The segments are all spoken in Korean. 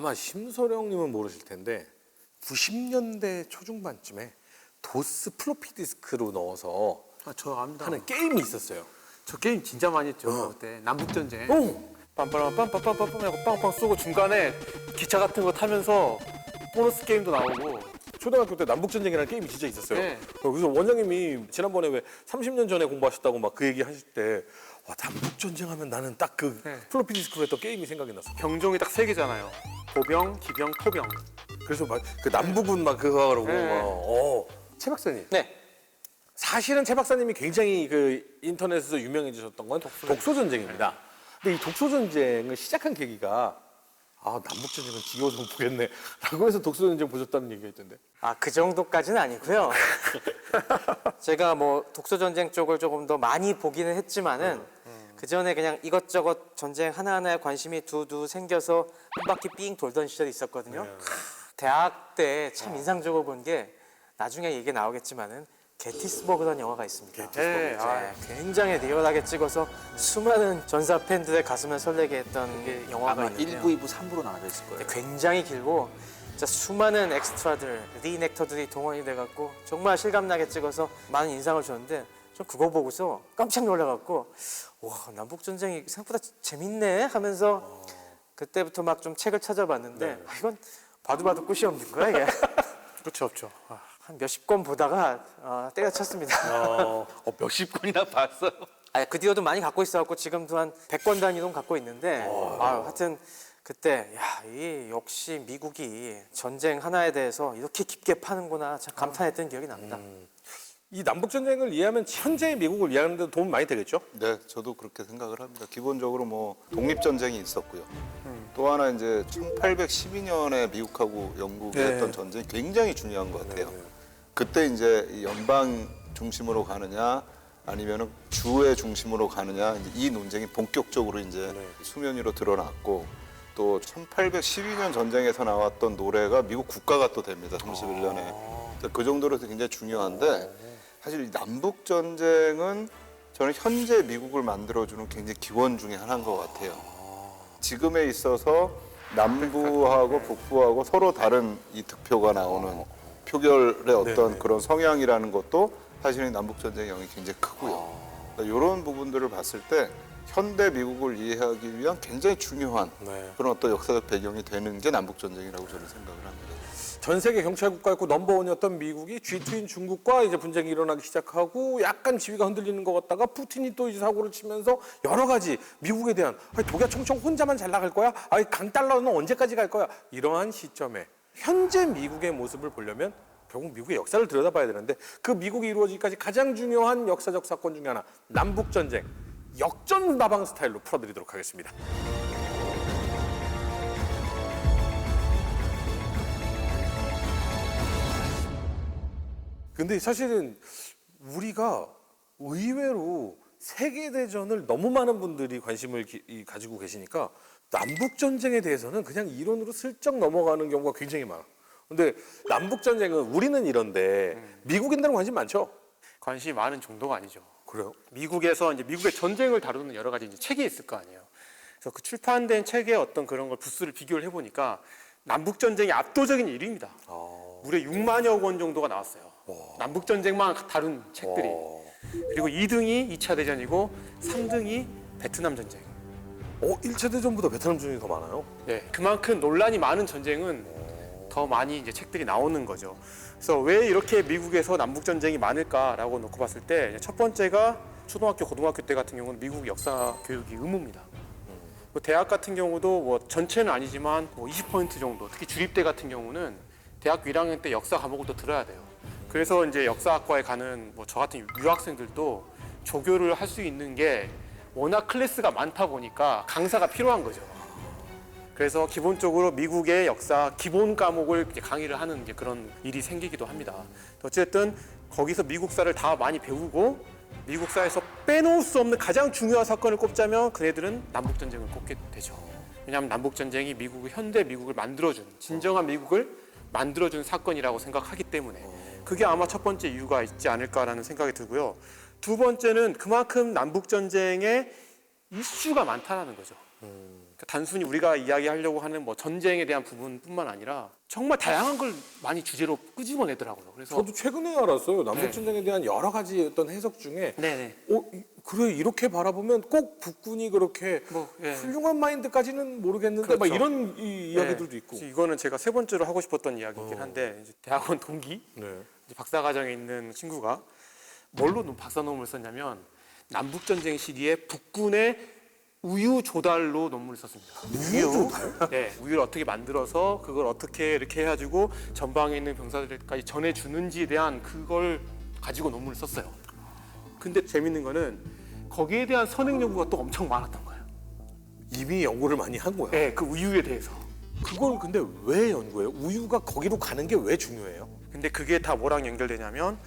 아마 심소령님은 모르실 텐데 90년대 초중반쯤에 도스 플로피 디스크로 넣어서 저 압니다. 하는 게임이 있었어요. 저 게임 진짜 많이 했죠. 그때 남북전쟁. 오! 빰빠람 빰빰빰빰빰 하고 빵빵 쏘고 중간에 기차 같은 거 타면서 보너스 게임도 나오고. 초등학교 때 남북전쟁이라는 게임이 진짜 있었어요. 네. 그래서 원장님이 지난번에 왜 30년 전에 공부하셨다고 막 그 얘기 하실 때 와, 남북전쟁 하면 나는 딱 그 네. 플로피 디스크로 했던 게임이 생각이 났어. 병종이 딱 세 개잖아요. 보병, 기병, 포병. 그래서 막 그 남북은 막 그거 그러고 네. 최 박사님. 네. 사실은 최 박사님이 굉장히 그 인터넷에서 유명해지셨던 건 독소전쟁입니다. 근데 이 독소전쟁을 시작한 계기가 남북전쟁은 지겨워서 못 보겠네 라고 해서 독소전쟁 보셨다는 얘기가 있던데. 그 정도까지는 아니고요. 제가 뭐 독소전쟁 쪽을 조금 더 많이 보기는 했지만은 그 전에 그냥 이것저것 전쟁 하나하나에 관심이 두두 생겨서 한 바퀴 삥 돌던 시절이 있었거든요. 대학 때 참 인상적으로 본 게 나중에 얘기 나오겠지만은 게티스버그라는 영화가 있습니다. 네, 굉장히 리얼하게 찍어서 수많은 전사 팬들의 가슴을 설레게 했던 게 영화가 아마 있는데요. 1부, 2부, 3부로 나눠져 있을 거예요. 굉장히 길고 진짜 수많은 엑스트라들, 리액터들이 동원이 돼갖고 정말 실감나게 찍어서 많은 인상을 줬는데 전 그거 보고서 깜짝 놀라갖고 와 남북전쟁이 생각보다 재밌네 하면서 그때부터 막 좀 책을 찾아봤는데 이건 봐도 끝이 없는 거야 이게. 그렇죠, 없죠. 한 몇십 권 보다가 때려쳤습니다. 몇십 권이나 봤어요. 그 뒤로도 많이 갖고 있어갖고 지금도 한 100권 단위로 갖고 있는데 하여튼 그때 이 역시 미국이 전쟁 하나에 대해서 이렇게 깊게 파는구나 참 감탄했던 기억이 납니다. 이 남북전쟁을 이해하면 현재의 미국을 이해하는 데 도움 많이 되겠죠? 네, 저도 그렇게 생각을 합니다. 기본적으로 뭐 독립전쟁이 있었고요. 또 하나 이제 1812년에 미국하고 영국이 했던 전쟁이 굉장히 중요한 것 같아요. 그때 이제 이 연방 중심으로 가느냐 아니면은 주의 중심으로 가느냐 이제 이 논쟁이 본격적으로 이제 수면 위로 드러났고 또 1812년 전쟁에서 나왔던 노래가 미국 국가가 또 됩니다. 31년에. 그 정도로 굉장히 중요한데 사실 이 남북 전쟁은 저는 현재 미국을 만들어주는 굉장히 기원 중에 하나인 것 같아요. 지금에 있어서 남부하고 북부하고 서로 다른 이 득표가 나오는 표결의 어떤 그런 성향이라는 것도 사실은 남북 전쟁의 영향이 굉장히 크고요. 이런 부분들을 봤을 때 현대 미국을 이해하기 위한 굉장히 중요한 그런 어떤 역사적 배경이 되는 게 남북 전쟁이라고 저는 생각을 합니다. 전 세계 경찰 국가였고 넘버원이었던 미국이 G2인 중국과 이제 분쟁이 일어나기 시작하고 약간 지위가 흔들리는 것 같다가 푸틴이 또 이제 사고를 치면서 여러 가지 미국에 대한 독야 총총 혼자만 잘 나갈 거야? 강달러는 언제까지 갈 거야? 이러한 시점에 현재 미국의 모습을 보려면 결국 미국의 역사를 들여다봐야 되는데 그 미국이 이루어지기까지 가장 중요한 역사적 사건 중에 하나 남북전쟁 역전다방 스타일로 풀어드리도록 하겠습니다. 근데 사실은 우리가 의외로 세계대전을 너무 많은 분들이 관심을 가지고 계시니까 남북전쟁에 대해서는 그냥 이론으로 슬쩍 넘어가는 경우가 굉장히 많아. 근데 남북전쟁은 우리는 이런데 미국인들은 관심 많죠? 관심이 많은 정도가 아니죠. 그래요? 미국에서 이제 미국의 전쟁을 다루는 여러 가지 이제 책이 있을 거 아니에요. 그래서 그 출판된 책의 어떤 그런 걸 부수를 비교를 해보니까 남북전쟁이 압도적인 1위입니다. 무려 6만여 권 정도가 나왔어요. 남북전쟁만 다룬 책들이. 그리고 2등이 2차 대전이고 3등이 베트남 전쟁. 1차 대전보다 베트남 전쟁이 더 많아요? 네, 그만큼 논란이 많은 전쟁은 더 많이 이제 책들이 나오는 거죠. 그래서 왜 이렇게 미국에서 남북전쟁이 많을까라고 놓고 봤을 때 첫 번째가 초등학교, 고등학교 때 같은 경우는 미국 역사 교육이 의무입니다. 대학 같은 경우도 뭐 전체는 아니지만 20% 정도, 특히 주립대 같은 경우는 대학교 1학년 때 역사 과목을 또 들어야 돼요. 그래서 이제 역사학과에 가는 저 같은 유학생들도 조교를 할 수 있는 게 워낙 클래스가 많다 보니까 강사가 필요한 거죠. 그래서 기본적으로 미국의 역사 기본 과목을 이제 강의를 하는 이제 그런 일이 생기기도 합니다. 어쨌든 거기서 미국사를 다 많이 배우고 미국사에서 빼놓을 수 없는 가장 중요한 사건을 꼽자면 그네들은 남북전쟁을 꼽게 되죠. 왜냐하면 남북전쟁이 현대 미국을 만들어준, 진정한 미국을 만들어준 사건이라고 생각하기 때문에 그게 아마 첫 번째 이유가 있지 않을까라는 생각이 들고요. 두 번째는 그만큼 남북전쟁에 이슈가 많다는 거죠. 그러니까 단순히 우리가 이야기하려고 하는 뭐 전쟁에 대한 부분뿐만 아니라 정말 다양한 걸 많이 주제로 끄집어내더라고요. 그래서 저도 최근에 알았어요. 남북전쟁에 대한 여러 가지 어떤 해석 중에 네네. 그래 이렇게 바라보면 꼭 북군이 그렇게 뭐, 예. 훌륭한 마인드까지는 모르겠는데 막 그렇죠. 이런 이야기들도 네. 있고. 이거는 제가 세 번째로 하고 싶었던 이야기이긴 한데 이제 대학원 동기 네. 이제 박사과정에 있는 친구가 뭘로 박사 논문을 썼냐면 남북 전쟁 시기에 북군의 우유 조달로 논문을 썼습니다. 우유 조달? 네, 우유를 어떻게 만들어서 그걸 어떻게 이렇게 해가지고 전방에 있는 병사들까지 전해주는지에 대한 그걸 가지고 논문을 썼어요. 근데 재밌는 거는 거기에 대한 선행 연구가 또 엄청 많았던 거예요. 이미 연구를 많이 한 거야. 네, 그 우유에 대해서. 그걸 근데 왜 연구해요? 우유가 거기로 가는 게 왜 중요해요? 근데 그게 다 뭐랑 연결되냐면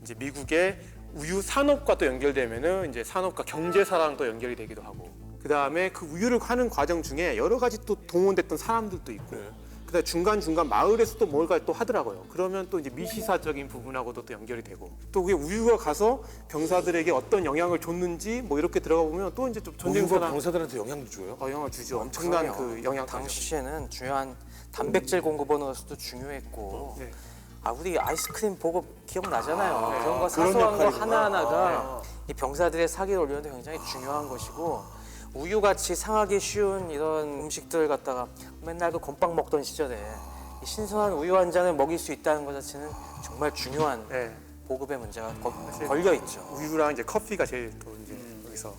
이제 미국의 우유 산업과 또 연결되면은 이제 산업과 경제사랑 또 연결이 되기도 하고 그 다음에 그 우유를 하는 과정 중에 여러 가지 또 동원됐던 사람들도 있고 그다음에 중간중간 마을에서 또 뭔가 또 하더라고요. 그러면 또 이제 미시사적인 부분하고도 또 연결이 되고 또 그게 우유가 가서 병사들에게 어떤 영향을 줬는지 뭐 이렇게 들어가 보면 또 이제 좀 전쟁 우유가 사랑 병사들한테 영향도 줘요? 영향을 주죠. 엄청난 그럼요. 그 영향 당시에는 중요한 단백질 공급원으로서도 중요했고 네. 우리 아이스크림 보급 기억나잖아요. 그런 거 그런 사소한 거 역할이구나. 하나하나가 이 병사들의 사기를 올리는데 굉장히 중요한 것이고 우유같이 상하기 쉬운 이런 음식들 갖다가 맨날 그 곰빵 먹던 시절에 이 신선한 우유 한 잔을 먹일 수 있다는 것 자체는 정말 중요한 네. 보급의 문제가 걸려 있죠. 우유랑 이제 커피가 제일 또 이제 여기서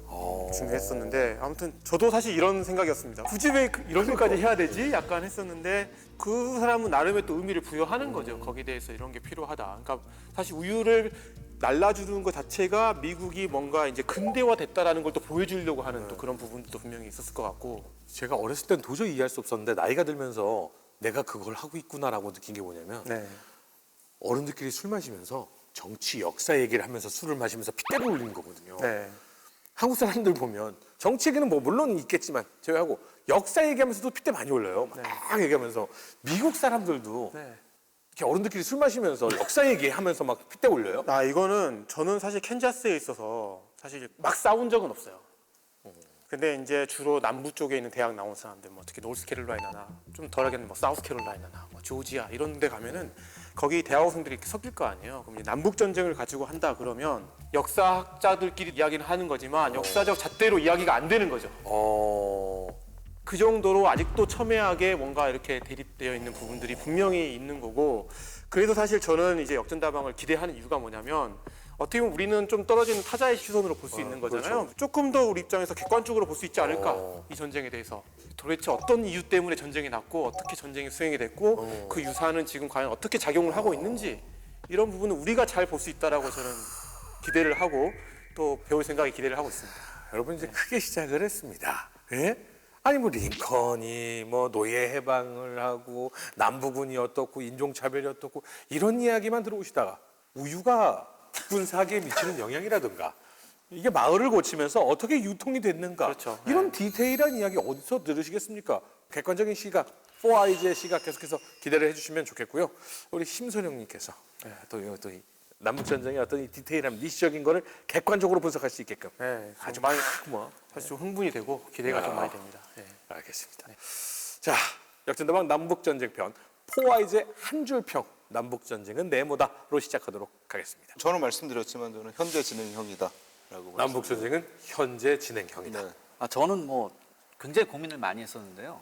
중요했었는데 아무튼 저도 사실 이런 생각이었습니다. 굳이 왜 이렇게까지 해야 되지? 약간 했었는데 그 사람은 나름의 또 의미를 부여하는 거죠. 거기에 대해서 이런 게 필요하다. 그러니까 사실 우유를 날라주는 것 자체가 미국이 뭔가 이제 근대화됐다라는 걸 또 보여주려고 하는 또 그런 부분도 분명히 있었을 것 같고 제가 어렸을 땐 도저히 이해할 수 없었는데 나이가 들면서 내가 그걸 하고 있구나라고 느낀 게 뭐냐면 네. 어른들끼리 술 마시면서 정치 역사 얘기를 하면서 술을 마시면서 핏대를 올리는 거거든요. 네. 한국 사람들 보면 정치 얘기는 뭐 물론 있겠지만 제외하고 역사 얘기하면서도 핏대 많이 올려요. 막 얘기하면서 미국 사람들도 네. 이렇게 어른들끼리 술 마시면서 역사 얘기하면서 막 핏대 올려요. 이거는 저는 사실 캔자스에 있어서 사실 막 싸운 적은 없어요. 근데 이제 주로 남부 쪽에 있는 대학 나온 사람들, 뭐 특히 노스캐롤라이나나 좀 덜하게는 뭐 사우스캐롤라이나나 뭐 조지아 이런 데 가면은 거기 대학생들이 이렇게 섞일 거 아니에요. 그럼 이제 남북 전쟁을 가지고 한다 그러면 역사학자들끼리 이야기는 하는 거지만 역사적 잣대로 이야기가 안 되는 거죠. 그 정도로 아직도 첨예하게 뭔가 이렇게 대립되어 있는 부분들이 분명히 있는 거고 그래서 사실 저는 이제 역전다방을 기대하는 이유가 뭐냐면 어떻게 보면 우리는 좀 떨어지는 타자의 시선으로 볼 수 있는 거잖아요. 조금 더 우리 입장에서 객관적으로 볼 수 있지 않을까 이 전쟁에 대해서 도대체 어떤 이유 때문에 전쟁이 났고 어떻게 전쟁이 수행이 됐고 그 유사는 지금 과연 어떻게 작용을 하고 있는지 이런 부분은 우리가 잘 볼 수 있다라고 저는 기대를 하고 또 배울 생각에 기대를 하고 있습니다. 여러분 이제 크게 시작을 했습니다. 예? 아니 뭐 링컨이 뭐 노예 해방을 하고 남부군이 어떻고 인종차별이 어떻고 이런 이야기만 들어오시다가 우유가 북군 사기에 미치는 영향이라든가 이게 마을을 고치면서 어떻게 유통이 됐는가 그렇죠. 이런 디테일한 이야기 어디서 들으시겠습니까? 객관적인 시각, 4I즈의 시각 계속해서 기대를 해주시면 좋겠고요. 우리 심선영님께서 또 이 남북전쟁의 어떤 이 디테일한 미시적인 거를 객관적으로 분석할 수 있게끔 네, 아주 많이 뭐 사실 좀 흥분이 되고 기대가 좀 많이 됩니다. 네. 알겠습니다. 자, 역전다방 남북전쟁편 4I즈의 한 줄평 남북전쟁은 네모다로 시작하도록 하겠습니다. 저는 말씀드렸지만 저는 현재 진행형이다라고. 남북전쟁은 현재 진행형이다. 네. 저는 뭐 굉장히 고민을 많이 했었는데요.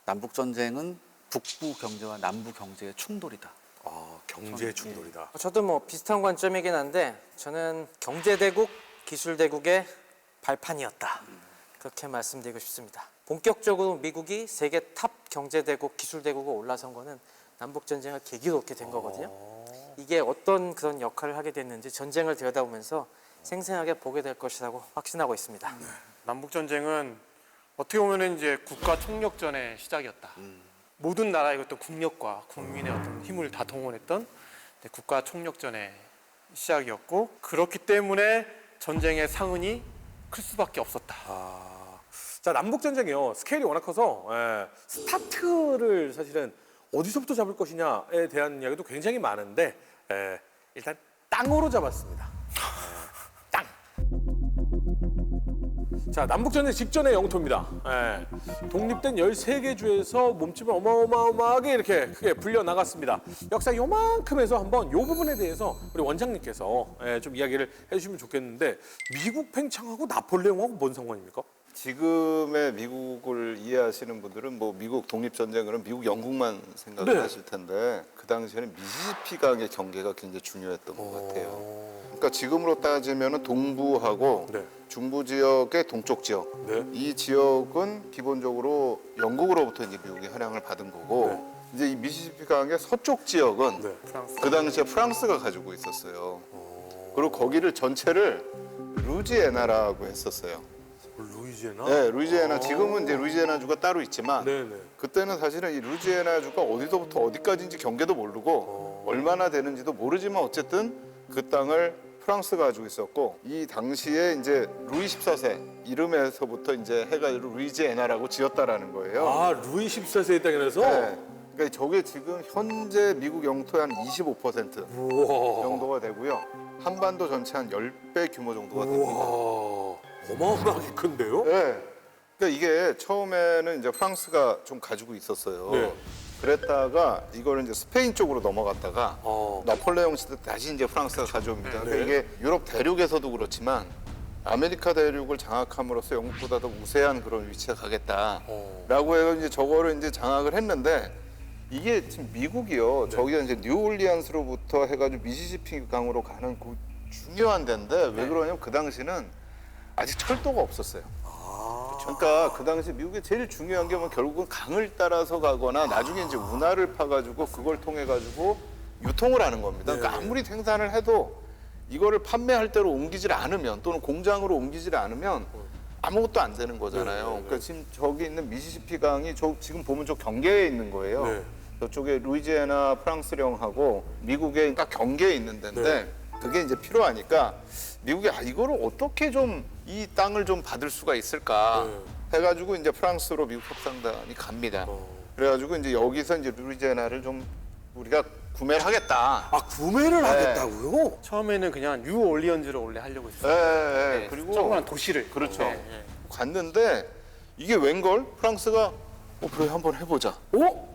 남북 전쟁은 북부 경제와 남부 경제의 충돌이다. 경제 충돌이다. 저도 뭐 비슷한 관점이긴 한데 저는 경제대국, 기술대국의 발판이었다. 그렇게 말씀드리고 싶습니다. 본격적으로 미국이 세계 탑 경제대국, 기술대국으로 올라선 거는 남북전쟁을 계기로 이렇게 된 거거든요. 이게 어떤 그런 역할을 하게 됐는지 전쟁을 들여다보면서 생생하게 보게 될 것이라고 확신하고 있습니다. 남북 전쟁은 어떻게 보면 이제 국가 총력전의 시작이었다. 모든 나라의 어떤 국력과 국민의 어떤 힘을 다 동원했던 국가 총력전의 시작이었고 그렇기 때문에 전쟁의 상흔이 클 수밖에 없었다. 자, 남북전쟁이요. 스케일이 워낙 커서 스타트를 사실은 어디서부터 잡을 것이냐에 대한 이야기도 굉장히 많은데 일단 땅으로 잡았습니다. 땅. 자, 남북전쟁 직전의 영토입니다. 예. 독립된 13개 주에서 몸집을 어마어마하게 이렇게 크게 불려 나갔습니다. 역사 요만큼에서 한번 요 부분에 대해서 우리 원장님께서 좀 이야기를 해주시면 좋겠는데 미국 팽창하고 나폴레옹하고 뭔 상관입니까? 지금의 미국을 이해하시는 분들은 뭐 미국 독립전쟁은 미국 영국만 생각을 네. 하실 텐데 그 당시에는 미시시피강의 경계가 굉장히 중요했던 것 같아요. 그러니까 지금으로 따지면 동부하고 네. 중부 지역의 동쪽 지역 네. 이 지역은 기본적으로 영국으로부터 이제 미국이 할양을 받은 거고 이제 이 미시시피강의 서쪽 지역은 네. 그 당시에 프랑스가 가지고 있었어요. 그리고 거기를 전체를 루지애나라고 했었어요. 루이지애나? 네, 루이지애나 지금은 이제 루이지애나주가 따로 있지만 네네. 그때는 사실은 이 루이지애나주가 어디서부터 어디까지인지 경계도 모르고 얼마나 되는지도 모르지만 어쨌든 그 땅을 프랑스가 가지고 있었고 이 당시에 이제 루이 14세 이름에서부터 이제 해가지고 루이지애나라고 지었다라는 거예요. 아, 루이 14세의 땅이라서? 네. 그러니까 저게 지금 현재 미국 영토의 한 25% 우와. 정도가 되고요. 한반도 전체 한 10배 규모 정도가 됩니다. 우와. 어마어마하게 큰데요? 네. 그러니까 이게 처음에는 이제 프랑스가 좀 가지고 있었어요. 네. 그랬다가 이거를 이제 스페인 쪽으로 넘어갔다가 어. 나폴레옹 시대 때 다시 이제 프랑스가 가져옵니다. 네. 그러니까 이게 유럽 대륙에서도 그렇지만 아메리카 대륙을 장악함으로써 영국보다 더 우세한 그런 위치에 가겠다라고 해서 이제 저거를 이제 장악을 했는데 이게 지금 미국이요. 저기가 이제 뉴올리언스로부터 해가지고 미시시피 강으로 가는 그 중요한 데인데 왜 그러냐면 그 당시는 아직 철도가 없었어요. 그러니까 그 당시 미국의 제일 중요한 게 뭐 결국은 강을 따라서 가거나 나중에 이제 운하를 파가지고 그걸 통해 가지고 유통을 하는 겁니다. 그러니까 아무리 생산을 해도 이거를 판매할 때로 옮기질 않으면 또는 공장으로 옮기질 않으면 아무것도 안 되는 거잖아요. 그러니까 지금 저기 있는 미시시피 강이 지금 보면 저 경계에 있는 거예요. 네. 저쪽에 루이지애나 프랑스령하고 미국의 그러니까 경계에 있는 데인데 그게 이제 필요하니까 미국이 이거를 어떻게 좀 이 땅을 좀 받을 수가 있을까 해가지고 이제 프랑스로 미국 협상단이 갑니다. 그래가지고 이제 여기서 이제 루이지애나를 좀 우리가 구매를 하겠다. 아, 구매를 하겠다고요? 처음에는 그냥 뉴올리언즈로 원래 하려고 했어요. 예, 네, 그리고 조그만 도시를. 그렇죠. 네, 네. 갔는데 이게 웬걸? 프랑스가 그래 한번 해보자.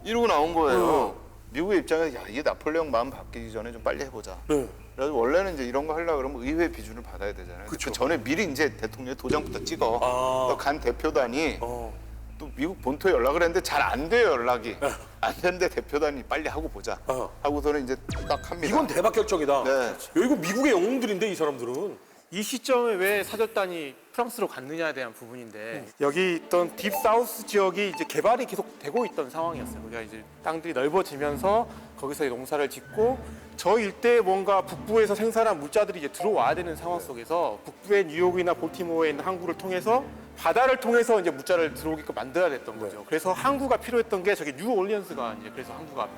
이러고 나온 거예요. 미국의 입장에서 야 이게 나폴레옹 마음 바뀌기 전에 좀 빨리 해보자. 네. 그래서 원래는 이제 이런 거 하려고 그러면 의회 비준을 받아야 되잖아요. 그 전에 미리 이제 대통령이 도장부터 찍어. 또 간 대표단이 또 미국 본토에 연락을 했는데 잘 안 돼요 연락이. 안 되는데 대표단이 빨리 하고 보자. 하고서는 이제 딱 합니다. 이건 대박 결정이다. 네. 야, 이거 미국의 영웅들인데 이 사람들은. 이 시점에 왜 사절단이 프랑스로 갔느냐에 대한 부분인데 여기 있던 딥 사우스 지역이 이제 개발이 계속 되고 있던 상황이었어요. 우리가 이제 땅들이 넓어지면서 거기서 농사를 짓고 저 일대에 뭔가 북부에서 생산한 물자들이 이제 들어와야 되는 상황 속에서 북부의 뉴욕이나 볼티모어에 있는 항구를 통해서 바다를 통해서 이제 물자를 들어오게끔 만들어야 됐던 거죠. 그래서 항구가 필요했던 게 저기 뉴올리언스가 이제 그래서 항구가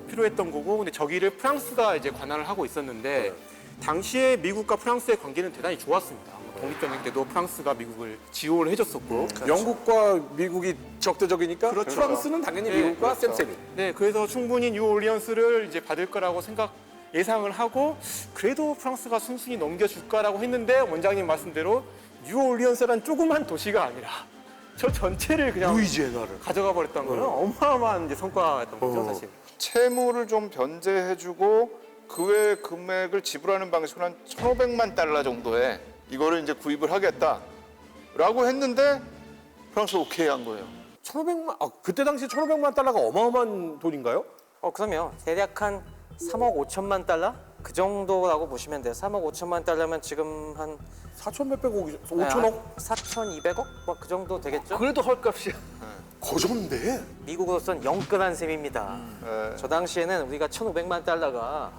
필요했던 거고 근데 저기를 프랑스가 이제 관할을 하고 있었는데 당시에 미국과 프랑스의 관계는 대단히 좋았습니다. 독립전쟁 때도 프랑스가 미국을 지원을 해줬었고 영국과 미국이 적대적이니까 그렇죠. 프랑스는 당연히 네, 미국과 그렇죠. 쌤쌤이. 네, 그래서 충분히 뉴올리언스를 이제 받을 거라고 예상을 하고 그래도 프랑스가 순순히 넘겨줄까라고 했는데 원장님 말씀대로 뉴올리언스란 조그만 도시가 아니라 저 전체를 그냥 루이지애나를. 가져가 버렸던 거는 어마어마한 이제 성과였던 거죠, 사실. 채무를 좀 변제해주고 그 외 금액을 지불하는 방식으로 한 1,500만 달러 정도에 이거를 이제 구입을 하겠다라고 했는데 프랑스 오케이 한 거예요. 1,500만, 그때 당시 1,500만 달러가 어마어마한 돈인가요? 그럼요. 대략 한 3억 5천만 달러? 그 정도라고 보시면 돼요. 3억 5천만 달러면 지금 한 4천 몇백 억, 5천억? 4,200억? 뭐 그 정도 되겠죠? 그래도 헐값이야. 거저인데. 미국으로선 영끌한 셈입니다. 네. 저 당시에는 우리가 1,500만 달러가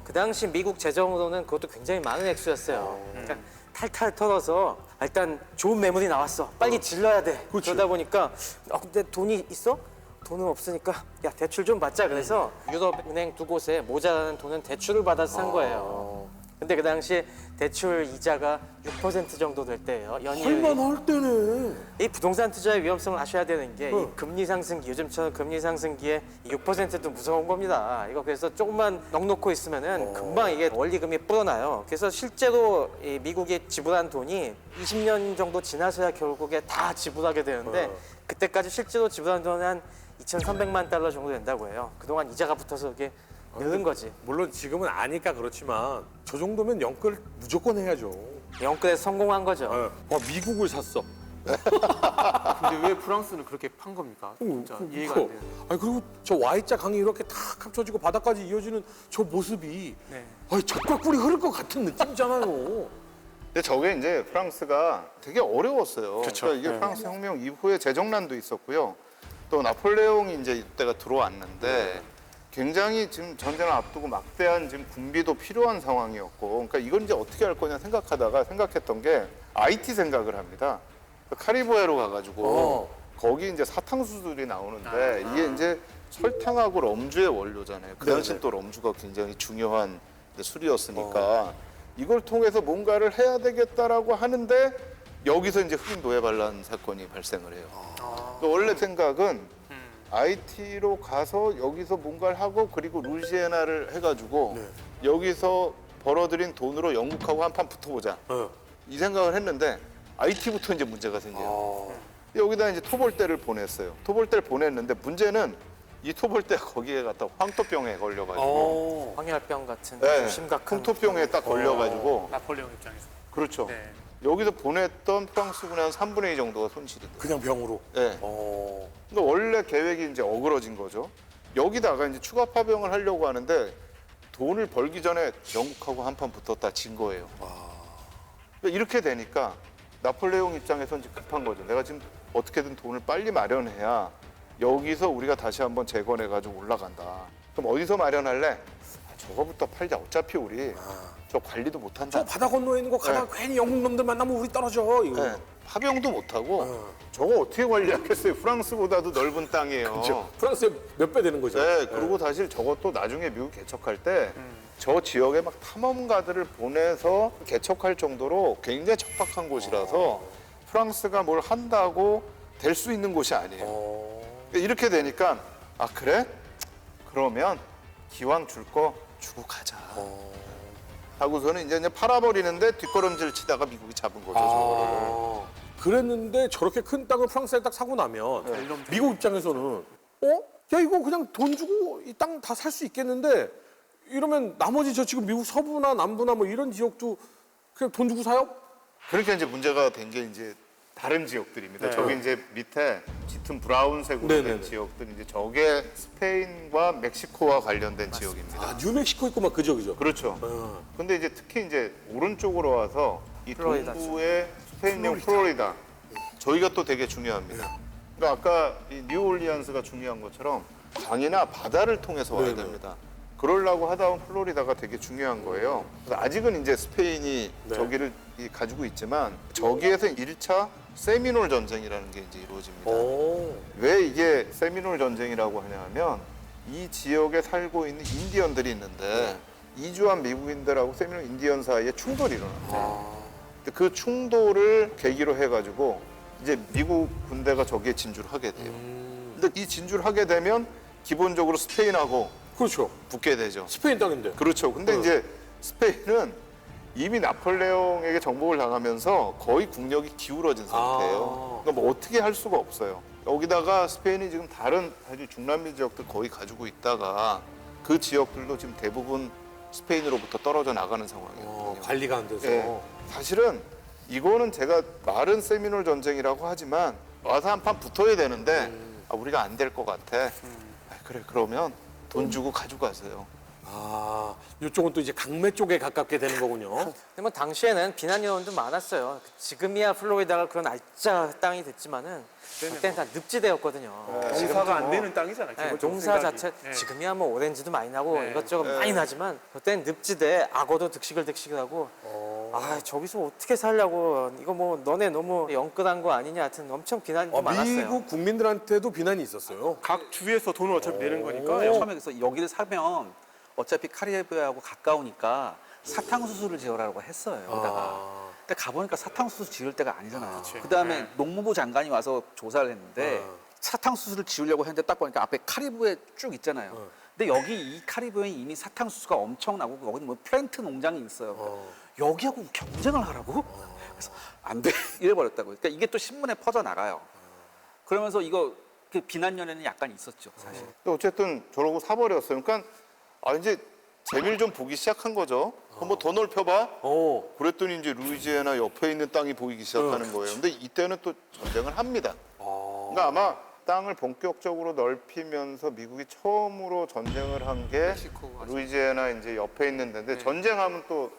그 당시 미국 재정으로는 그것도 굉장히 많은 액수였어요. 그러니까 탈탈 털어서 일단 좋은 매물이 나왔어. 빨리 질러야 돼. 그렇지. 그러다 보니까 근데 돈이 있어? 돈은 없으니까 야 대출 좀 받자. 그래서 유럽 은행 두 곳에 모자라는 돈은 대출을 받아서 산 거예요. 근데 그 당시에 대출 이자가 6% 정도 될 때예요. 연이율이. 할만할 때네. 이 부동산 투자의 위험성을 아셔야 되는 게 이 어. 금리 상승기, 요즘처럼 금리 상승기에 6%도 무서운 겁니다. 이거 그래서 조금만 넉놓고 있으면은 금방 이게 원리금이 불어나요. 그래서 실제로 이 미국이 지불한 돈이 20년 정도 지나서야 결국에 다 지불하게 되는데 그때까지 실제로 지불한 돈은 한 2,300만 달러 정도 된다고 해요. 그동안 이자가 붙어서 이게 늘은 거지. 물론 지금은 아니까 그렇지만 저 정도면 영끌 무조건 해야죠. 영끌에서 성공한 거죠. 미국을 샀어. 근데 왜 프랑스는 그렇게 판 겁니까? 진짜 이해가 안 돼요. 아니 그리고 저 Y자 강이 이렇게 탁 합쳐지고 바다까지 이어지는 저 모습이 네. 아니 젖과꿀이 흐를 것 같은 느낌이잖아요. 근데 저게 이제 프랑스가 되게 어려웠어요. 그쵸. 그러니까 이게 프랑스 혁명 이후에 재정난도 있었고요. 또 나폴레옹이 이제 이때가 들어왔는데 굉장히 지금 전쟁을 앞두고 막대한 지금 군비도 필요한 상황이었고, 그러니까 이건 이제 어떻게 할 거냐 생각했던 게 IT 생각을 합니다. 카리브해로 가가지고 거기 이제 사탕수들이 나오는데 이게 이제 설탕하고 럼주의 원료잖아요. 그 당시 또 럼주가 굉장히 중요한 이제 술이었으니까 이걸 통해서 뭔가를 해야 되겠다라고 하는데 여기서 이제 흑인 노예 반란 사건이 발생을 해요. 그 원래 생각은 IT로 가서 여기서 뭔가를 하고 그리고 루이지애나를 해가지고 여기서 벌어들인 돈으로 영국하고 한판 붙어보자 이 생각을 했는데 IT부터 이제 문제가 생겨요. 여기다 이제 토벌대를 보냈어요. 토벌대를 보냈는데 문제는 이 토벌대가 거기에 갔다 황토병에 걸려가지고 황열병 같은 네, 심각한 황토병에 딱 걸려가지고 나폴레옹 입장에서. 그렇죠. 네. 여기서 보냈던 프랑스군의 한 3분의 2 정도가 손실이 돼요. 그냥 병으로. 네. 그러니까 원래 계획이 이제 어그러진 거죠. 여기다가 이제 추가 파병을 하려고 하는데 돈을 벌기 전에 영국하고 한판 붙었다 진 거예요. 그러니까 이렇게 되니까 나폴레옹 입장에서는 이제 급한 거죠. 내가 지금 어떻게든 돈을 빨리 마련해야 여기서 우리가 다시 한번 재건해가지고 올라간다. 그럼 어디서 마련할래? 저거부터 팔자. 어차피 우리 저 관리도 못한다. 저 바다 건너에 있는 거 가다가 괜히 영국 놈들 만나면 우리 떨어져. 이거. 네, 파병도 못하고 저거 어떻게 관리하겠어요? 프랑스보다도 넓은 땅이에요. 프랑스의 몇 배 되는 거죠. 네, 그리고 사실 저것도 나중에 미국 개척할 때 저 지역에 막 탐험가들을 보내서 개척할 정도로 굉장히 척박한 곳이라서 프랑스가 뭘 한다고 될 수 있는 곳이 아니에요. 이렇게 되니까 아 그래? 그러면 기왕 줄 거 주고 가자. 하고서는 이제 팔아버리는데 뒷걸음질 치다가 미국이 잡은 거죠. 저거를. 그랬는데 저렇게 큰 땅을 프랑스에 딱 사고 나면 미국 입장에서는 야 이거 그냥 돈 주고 이 땅 다 살 수 있겠는데 이러면 나머지 저 지금 미국 서부나 남부나 뭐 이런 지역도 그냥 돈 주고 사요? 그러니까 이제 문제가 된 게 이제 다른 지역들입니다. 저기 이제 밑에 짙은 브라운색으로 된 네네네. 지역들 이제 저게 스페인과 멕시코와 관련된 지역입니다. 아 뉴멕시코 있고 막 그죠. 그렇죠. 근데 이제 특히 이제 오른쪽으로 와서 이 플로리다 동부의 스페인령 플로리다. 저희가 또 되게 중요합니다. 그러니까 아까 이 뉴올리안스가 중요한 것처럼 강이나 바다를 통해서 와야 됩니다. 그러려고 하다 보면 플로리다가 되게 중요한 거예요. 그래서 아직은 이제 스페인이 저기를 가지고 있지만 저기에서 1차 세미놀 전쟁이라는 게 이제 이루어집니다. 왜 이게 세미놀 전쟁이라고 하냐면 이 지역에 살고 있는 인디언들이 있는데 이주한 미국인들하고 세미놀 인디언 사이에 충돌이 일어났어요. 근데 그 충돌을 계기로 해가지고 이제 미국 군대가 저기에 진주를 하게 돼요. 근데 이 진주를 하게 되면 기본적으로 스페인하고 그렇죠. 붙게 되죠. 스페인 땅인데. 그렇죠. 근데 이제 스페인은 이미 나폴레옹에게 정복을 당하면서 거의 국력이 기울어진 상태예요. 그러니까 뭐 어떻게 할 수가 없어요. 여기다가 스페인이 지금 다른 아주 중남미 지역들 거의 가지고 있다가 그 지역들도 지금 대부분 스페인으로부터 떨어져 나가는 상황이거든요. 관리가 안 돼서. 예. 사실은 이거는 제가 말은 세미놀 전쟁이라고 하지만 와서 한판 붙어야 되는데 우리가 안 될 것 같아. 그래 그러면 돈 주고 가져가세요. 이쪽은 또 이제 강매 쪽에 가깝게 되는 거군요. 근데 뭐 당시에는 비난 여론도 많았어요. 지금이야 플로리다가 그런 알짜 땅이 됐지만은 그때는 다 늪지대였거든요. 농사가 안 되는 땅이잖아요. 네, 기본적으로 농사 생각이. 자체 네. 지금이야 뭐 오렌지도 많이 나고 네. 이것저것 많이 나지만 그때는 늪지대 악어도 득식을 하고 아 저기서 어떻게 살려고 이거 뭐 너네 너무 영끌한 거 아니냐 하여튼 엄청 비난이 많았어요. 미국 국민들한테도 비난이 있었어요. 각 주에서 돈을 어차피 내는 거니까 처음에 그래서 여기를 사면 어차피 카리브해하고 가까우니까 사탕수수를 지어라고 했어요. 여기다가. 근데 가보니까 사탕수수 지을 때가 아니잖아요. 그치. 그다음에 네. 농무부 장관이 와서 조사를 했는데 사탕수수를 지으려고 했는데 딱 보니까 앞에 카리브해 쭉 있잖아요. 근데 여기 이 카리브해에 이미 사탕수수가 엄청나고 여기 뭐 플랜트 농장이 있어요. 여기하고 경쟁을 하라고? 그래서 안 돼. 이래버렸다고요. 그러니까 이게 또 신문에 퍼져 나가요. 그러면서 이거 그 비난 연애는 약간 있었죠, 사실. 근데 어쨌든 저러고 사버렸어요. 그러니까 이제 재미를 좀 보기 시작한 거죠. 한번 더 넓혀봐. 그랬더니 이제 루이지애나 옆에 있는 땅이 보이기 시작하는 거예요. 근데 이때는 또 전쟁을 합니다. 그러니까 아마 땅을 본격적으로 넓히면서 미국이 처음으로 전쟁을 한 게 멕시코 맞아요. 루이지애나 이제 옆에 있는 데인데 전쟁하면 또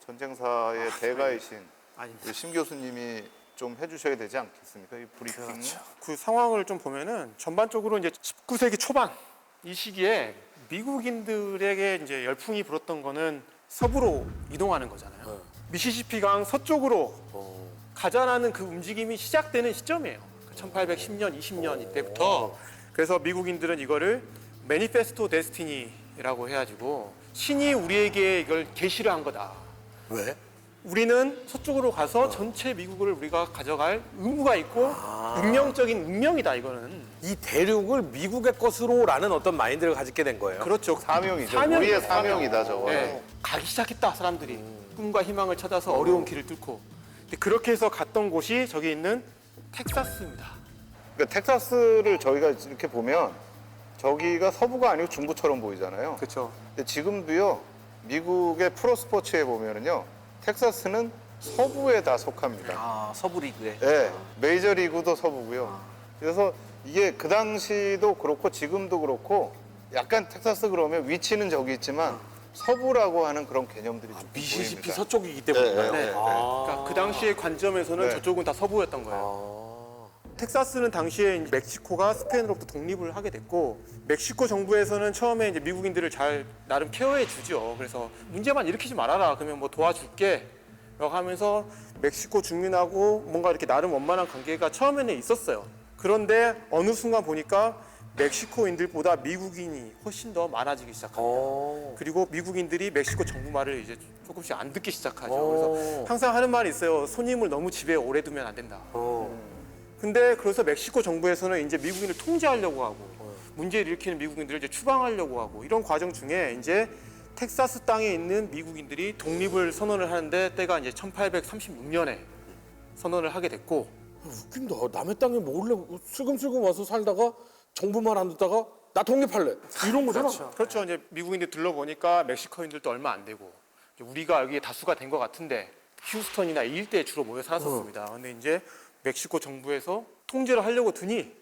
전쟁사의 대가이신 아닙니다. 우리 심 교수님이 좀 해주셔야 되지 않겠습니까? 이 브리핑. 그 상황을 좀 보면은 전반적으로 이제 19세기 초반 이 시기에 미국인들에게 이제 열풍이 불었던 거는 서부로 이동하는 거잖아요. 미시시피강 서쪽으로 가자라는 그 움직임이 시작되는 시점이에요. 1810년, 20년 이때부터. 그래서 미국인들은 이거를 매니페스토 데스티니라고 해가지고 신이 우리에게 이걸 계시를 한 거다. 왜? 우리는 서쪽으로 가서 전체 미국을 우리가 가져갈 의무가 있고 운명적인 운명이다 이거는. 이 대륙을 미국의 것으로라는 어떤 마인드를 가지게 된 거예요. 그렇죠. 사명이죠. 사명이죠, 우리의 사명. 사명이다 저거. 네. 가기 시작했다 사람들이. 꿈과 희망을 찾아서 어려운 길을 뚫고. 근데 그렇게 해서 갔던 곳이 저기 있는 텍사스입니다. 그러니까 텍사스를 저희가 이렇게 보면 저기가 서부가 아니고 중부처럼 보이잖아요. 그렇죠. 근데 지금도요 미국의 프로스포츠에 보면은요 텍사스는 서부에 다 속합니다. 아, 서부 리그에. 네, 메이저리그도 서부고요. 그래서 이게 그 당시도 그렇고 지금도 그렇고 약간 텍사스 그러면 위치는 저기 있지만 서부라고 하는 그런 개념들이 좀 미시시피 보입니다. 서쪽이기 때문에. 네, 네, 네. 네. 그러니까 그 당시의 관점에서는 네. 저쪽은 다 서부였던 거예요. 텍사스는 당시에 이제 멕시코가 스페인으로부터 독립을 하게 됐고 멕시코 정부에서는 처음에 이제 미국인들을 잘 나름 케어해 주죠. 그래서 문제만 일으키지 말아라. 그러면 뭐 도와줄게. 라고 하면서 멕시코 주민하고 뭔가 이렇게 나름 원만한 관계가 처음에는 있었어요. 그런데 어느 순간 보니까 멕시코인들보다 미국인이 훨씬 더 많아지기 시작합니다. 그리고 미국인들이 멕시코 정부 말을 이제 조금씩 안 듣기 시작하죠. 그래서 항상 하는 말이 있어요. 손님을 너무 집에 오래 두면 안 된다. 근데 그래서 멕시코 정부에서는 이제 미국인을 통제하려고 하고 문제를 일으키는 미국인들을 이제 추방하려고 하고 이런 과정 중에 이제 텍사스 땅에 있는 미국인들이 독립을 선언을 하는데 때가 이제 1836년에 선언을 하게 됐고 웃긴다. 남의 땅에 몰래 슬금슬금 와서 살다가 정부만 안 듣다가 나 독립할래. 이런 거잖아. 그렇죠. 이제 미국인들 둘러보니까 멕시코인들도 얼마 안 되고 이제 우리가 여기에 다수가 된 것 같은데 휴스턴이나 이 일대에 주로 모여 살았었습니다. 근데 이제 멕시코 정부에서 통제를 하려고 드니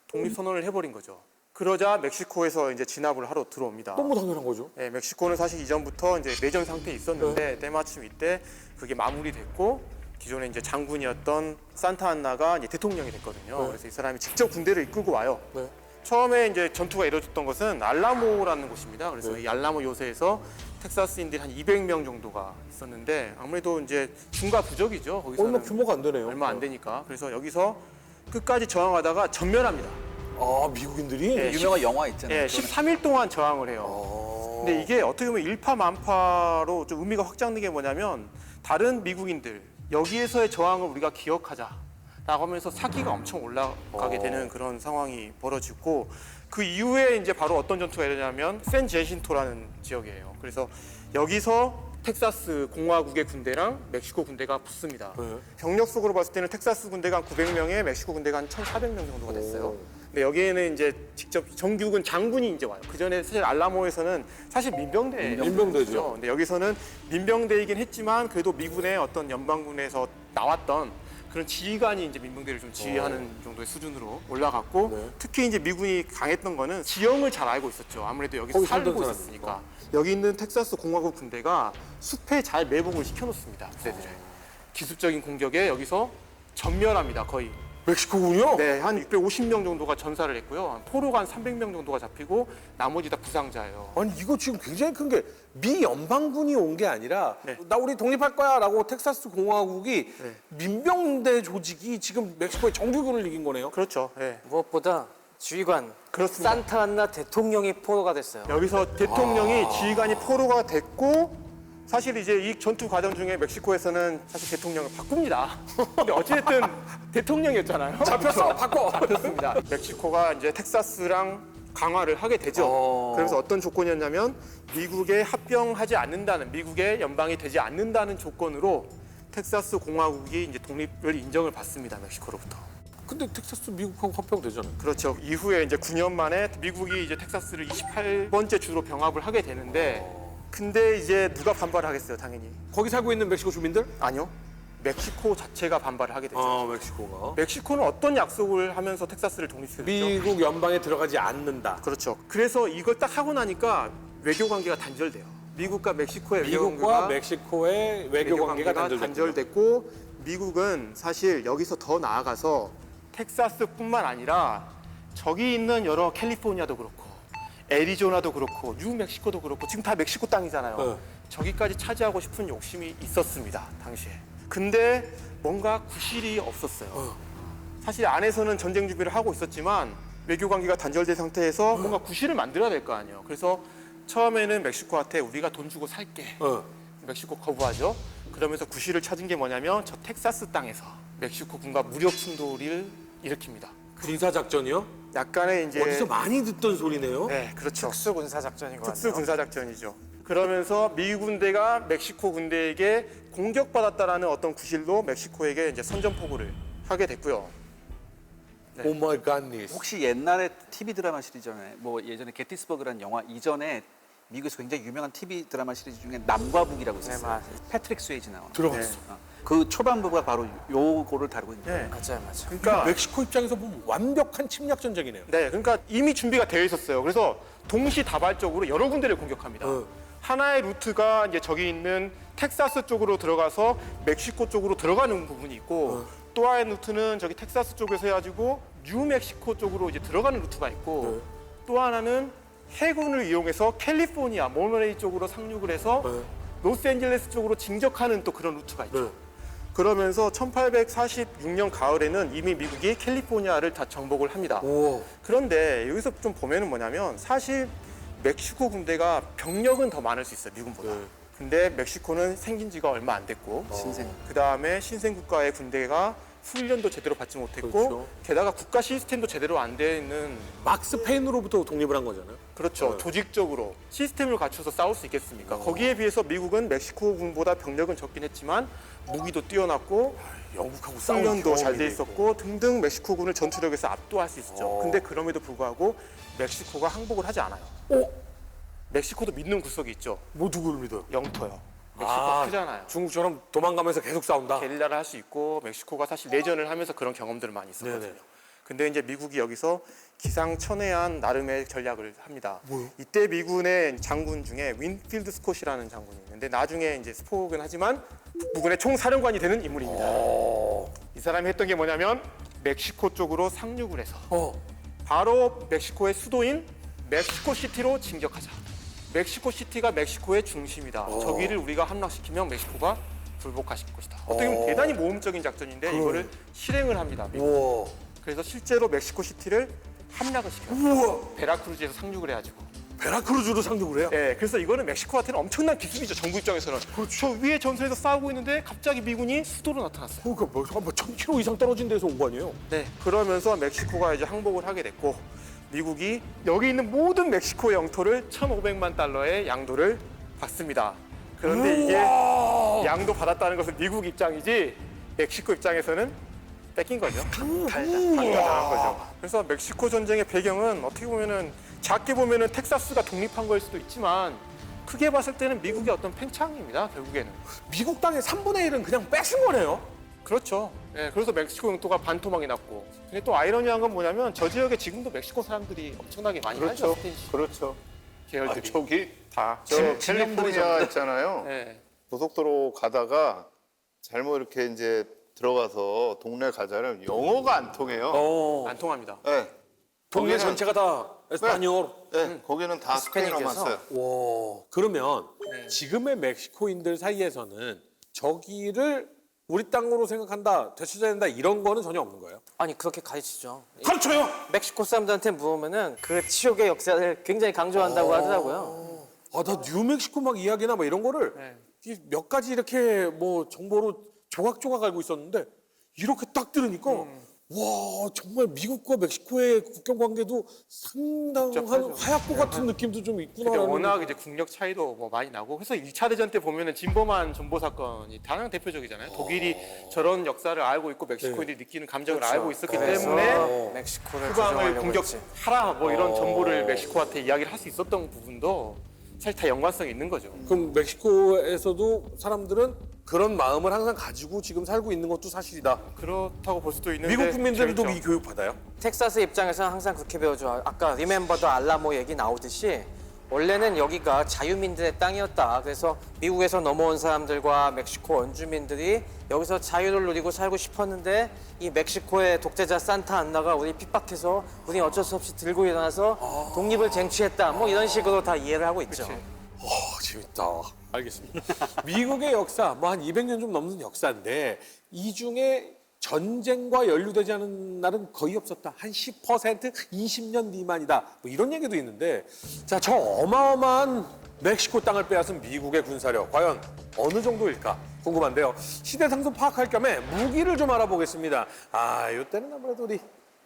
독립선언을 해버린 거죠. 그러자 멕시코에서 이제 진압을 하러 들어옵니다. 너무 당연한 거죠. 네, 멕시코는 사실 이전부터 이제 내전 상태에 있었는데 때마침 이때 그게 마무리됐고 기존에 이제 장군이었던 산타안나가 이제 대통령이 됐거든요. 그래서 이 사람이 직접 군대를 이끌고 와요. 네. 처음에 이제 전투가 이루어졌던 것은 알라모라는 곳입니다. 그래서 이 알라모 요새에서 텍사스인들이 한 200명 정도가 있었는데 아무래도 이제 중과 부적이죠. 거기서는 얼마 규모가 안 되네요. 얼마 안 되니까. 그래서 여기서 끝까지 저항하다가 전멸합니다. 아, 미국인들이? 네. 유명한 영화 있잖아요. 예, 13일 동안 저항을 해요. 근데 이게 어떻게 보면 일파만파로 좀 의미가 확장된 게 뭐냐면 다른 미국인들 여기에서의 저항을 우리가 기억하자라고 하면서 사기가 엄청 올라가게 되는 그런 상황이 벌어지고 그 이후에 이제 바로 어떤 전투가 일어나냐면 샌 제신토라는 지역이에요. 그래서 여기서 텍사스 공화국의 군대랑 멕시코 군대가 붙습니다. 병력 속으로 봤을 때는 텍사스 군대가 한 900명에 멕시코 군대가 한 1,400명 정도가 됐어요. 근데 여기에는 이제 직접 정규군 장군이 이제 와요. 그 전에 사실 알라모에서는 사실 민병대죠. 근데 여기서는 민병대이긴 했지만 그래도 미군의 어떤 연방군에서 나왔던 그런 지휘관이 이제 민병대를 좀 지휘하는 정도의 수준으로 올라갔고 특히 이제 미군이 강했던 거는 지형을 잘 알고 있었죠. 아무래도 여기서 거기 살고 살던 있었으니까. 여기 있는 텍사스 공화국 군대가 숲에 잘 매복을 시켜놓습니다. 부대들을. 기습적인 공격에 여기서 전멸합니다. 거의. 멕시코군요? 네, 한 650명 정도가 전사를 했고요. 포로가 한 300명 정도가 잡히고 나머지 다 부상자예요. 아니 이거 지금 굉장히 큰 게 미 연방군이 온 게 아니라 네. 나 우리 독립할 거야라고 텍사스 공화국이 네. 민병대 조직이 지금 멕시코의 정규군을 이긴 거네요. 그렇죠. 네. 무엇보다 지휘관 그렇습니다. 산타안나 대통령이 포로가 됐어요. 여기서 대통령이 지휘관이 포로가 됐고 사실 이제 이 전투 과정 중에 멕시코에서는 사실 대통령을 바꿉니다. 근데 어쨌든 대통령이었잖아요. 잡혔어, 바꿔. 그렇습니다. 멕시코가 이제 텍사스랑 강화를 하게 되죠. 그래서 어떤 조건이었냐면 미국에 합병하지 않는다는, 미국의 연방이 되지 않는다는 조건으로 텍사스 공화국이 이제 독립을 인정을 받습니다. 멕시코로부터. 근데 텍사스 미국하고 합병되잖아요. 그렇죠. 이후에 이제 9년 만에 미국이 이제 텍사스를 28번째 주로 병합을 하게 되는데, 근데 이제 누가 반발하겠어요, 당연히? 거기 살고 있는 멕시코 주민들? 아니요. 멕시코 자체가 반발을 하게 되죠. 멕시코가. 멕시코는 어떤 약속을 하면서 텍사스를 독립시켰죠? 미국 연방에 들어가지 않는다. 그렇죠. 그래서 이걸 딱 하고 나니까 외교 관계가 단절돼요. 미국과 멕시코의 미국과 멕시코의 외교 관계가 단절됐고, 미국은 사실 여기서 더 나아가서 텍사스뿐만 아니라 저기 있는 여러 캘리포니아도 그렇고 애리조나도 그렇고 뉴멕시코도 그렇고 지금 다 멕시코 땅이잖아요. 네. 저기까지 차지하고 싶은 욕심이 있었습니다, 당시에. 근데 뭔가 구실이 없었어요. 사실 안에서는 전쟁 준비를 하고 있었지만 외교 관계가 단절된 상태에서 뭔가 구실을 만들어야 될 거 아니에요. 그래서 처음에는 멕시코한테 우리가 돈 주고 살게. 멕시코 거부하죠. 그러면서 구실을 찾은 게 뭐냐면 저 텍사스 땅에서 멕시코군과 무력 충돌을 일으킵니다. 군사 작전이요? 약간의 이제 어디서 많이 듣던 소리네요. 네, 그렇죠. 특수 군사 작전인 것 같아요. 특수 군사 작전이죠. 그러면서 미국 군대가 멕시코 군대에게 공격받았다라는 어떤 구실로 멕시코에게 이제 선전포고를 하게 됐고요. 네. 오 마이 갓니스. 혹시 옛날에 TV 드라마 시리즈 전에 뭐 예전에 게티스버그라는 영화 이전에 미국에서 굉장히 유명한 TV 드라마 시리즈 중에 남과 북이라고 있었어요. 맞아요. 패트릭 스웨이지 나오는. 들어봤어. 그 초반부가 바로 요거를 다루고 있는 거예요. 네. 맞아요. 그러니까 멕시코 입장에서 보면 완벽한 침략 전쟁이네요. 네, 그러니까 이미 준비가 되어 있었어요. 그래서 동시다발적으로 여러 군데를 공격합니다. 하나의 루트가 이제 저기 있는 텍사스 쪽으로 들어가서 멕시코 쪽으로 들어가는 부분이 있고, 또 하나의 루트는 저기 텍사스 쪽에서 해가지고 뉴멕시코 쪽으로 이제 들어가는 루트가 있고, 또 하나는 해군을 이용해서 캘리포니아 모노레이 쪽으로 상륙을 해서 로스앤젤레스 쪽으로 진격하는 또 그런 루트가 있죠. 그러면서 1846년 가을에는 이미 미국이 캘리포니아를 다 정복을 합니다. 오. 그런데 여기서 좀 보면은 뭐냐면 사실 멕시코 군대가 병력은 더 많을 수 있어요, 미군보다. 근데 멕시코는 생긴 지가 얼마 안 됐고, 그 다음에 신생 국가의 군대가 훈련도 제대로 받지 못했고, 그렇죠. 게다가 국가 시스템도 제대로 안 돼 있는, 막스 페인으로부터 독립을 한 거잖아요. 그렇죠. 조직적으로 시스템을 갖춰서 싸울 수 있겠습니까? 거기에 비해서 미국은 멕시코군보다 병력은 적긴 했지만 무기도 뛰어났고 영국하고 싸운 훈련도 잘 돼 경험이 있었고 등등 멕시코군을 전투력에서 압도할 수 있었죠. 근데 그럼에도 불구하고 멕시코가 항복을 하지 않아요. 멕시코도 믿는 구석이 있죠. 뭐 누구를 믿어요? 영토요. 멕시코 크잖아요. 중국처럼 도망가면서 계속 싸운다. 게릴라를 할 수 있고, 멕시코가 사실 내전을 하면서 그런 경험들을 많이 있었거든요. 네네. 근데 이제 미국이 여기서 기상천외한 나름의 전략을 합니다. 이때 미군의 장군 중에 윈필드 스콧이라는 장군이 있는데 나중에 이제 스포긴 하지만 북부군의 총사령관이 되는 인물입니다. 이 사람이 했던 게 뭐냐면 멕시코 쪽으로 상륙을 해서 바로 멕시코의 수도인 멕시코 시티로 진격하자. 멕시코 시티가 멕시코의 중심이다. 저기를 우리가 함락시키면 멕시코가 불복하실 것이다. 어떻게 보면 대단히 모험적인 작전인데 이거를 실행을 합니다. 미국. 그래서 실제로 ม็xi코 시티를 함락을 시켜요. 베라크루즈에서 상륙을 해가지고. 베라크루즈로 상륙을 해요? 네, 그래서 이거는 멕시코한테는 엄청난 기술이죠. 정부 입장에서는. 저 위에 전선에서 싸우고 있는데 갑자기 미군이 수도로 나타났어요. 그러니까 뭐 1000km 이상 떨어진 데서 온 거 아니에요? 네, 그러면서 멕시코가 이제 항복을 하게 됐고 미국이 여기 있는 모든 멕시코의 영토를 1,500만 달러의 양도를 받습니다. 그런데 이게 양도 받았다는 것은 미국 입장이지 멕시코 입장에서는 뺏긴 거죠. 강탈당한 거죠. 그래서 멕시코 전쟁의 배경은 어떻게 보면은 작게 보면은 텍사스가 독립한 거일 수도 있지만 크게 봤을 때는 미국의 어떤 팽창입니다. 결국에는. 미국 땅의 3분의 1은 그냥 뺏은 거네요? 그렇죠. 네, 그래서 멕시코 영토가 반토막이 났고. 근데 또 아이러니한 건 뭐냐면 저 지역에 지금도 멕시코 사람들이 엄청나게 많이 살죠. 스페니쉬 그렇죠. 계열들이. 저기 다. 저 캘리포니아 있잖아요. 네. 고속도로 가다가 잘못 이렇게 이제 들어가서 동네 가자면 영어가 안 통해요. 안 통합니다. 네. 동네 거기는- 전체가 다 에스파뇰. 네, 거기는 다 스페인어만 써요. 와, 그러면 네. 지금의 멕시코인들 사이에서는 저기를 우리 땅으로 생각한다, 되찾아야 된다 이런 거는 전혀 없는 거예요? 아니 그렇게 가르치죠. 가르쳐요? 멕시코 사람들한테 물으면은 그 치욕의 역사를 굉장히 강조한다고 하더라고요. 아, 나 뉴멕시코 막 이야기나 뭐 이런 거를 네. 이게 몇 가지 이렇게 뭐 정보로 조각조각 알고 있었는데 이렇게 딱 들으니까 와 정말 미국과 멕시코의 국경 관계도 상당한 복잡하죠. 화약고 같은 느낌도 좀 근데 있구나. 워낙 이제 국력 차이도 뭐 많이 나고 그래서 2차 대전 때 보면은 진범한 존보 사건이 가장 대표적이잖아요. 독일이 저런 역사를 알고 있고 멕시코인들이 느끼는 감정을 알고 있었기 때문에 그래서 멕시코를 후방을 조정하려고 했지. 공격하라 뭐 이런 정보를 멕시코한테 이야기를 할 수 있었던 부분도 사실 다 연관성이 있는 거죠. 그럼 멕시코에서도 사람들은 그런 마음을 항상 가지고 지금 살고 있는 것도 사실이다. 그렇다고 볼 수도 있는데 미국 국민들도 재밌죠. 이 교육 받아요? 텍사스 입장에서는 항상 그렇게 배워줘. 아까 리멤버 더 알라모 얘기 나오듯이 원래는 여기가 자유민들의 땅이었다. 그래서 미국에서 넘어온 사람들과 멕시코 원주민들이 여기서 자유를 누리고 살고 싶었는데 이 멕시코의 독재자 산타 안나가 우리 핍박해서 우리 어쩔 수 없이 들고 일어나서 독립을 쟁취했다. 뭐 이런 식으로 다 이해를 하고 있죠. 재밌다. 알겠습니다. 미국의 역사, 뭐 한 200년 좀 넘는 역사인데 이 중에 전쟁과 연루되지 않은 날은 거의 없었다. 한 10%, 20년 미만이다. 뭐 이런 얘기도 있는데 자, 저 어마어마한 멕시코 땅을 빼앗은 미국의 군사력 과연 어느 정도일까 궁금한데요. 시대 상승 파악할 겸에 무기를 좀 알아보겠습니다. 아, 이때는 아무래도 우리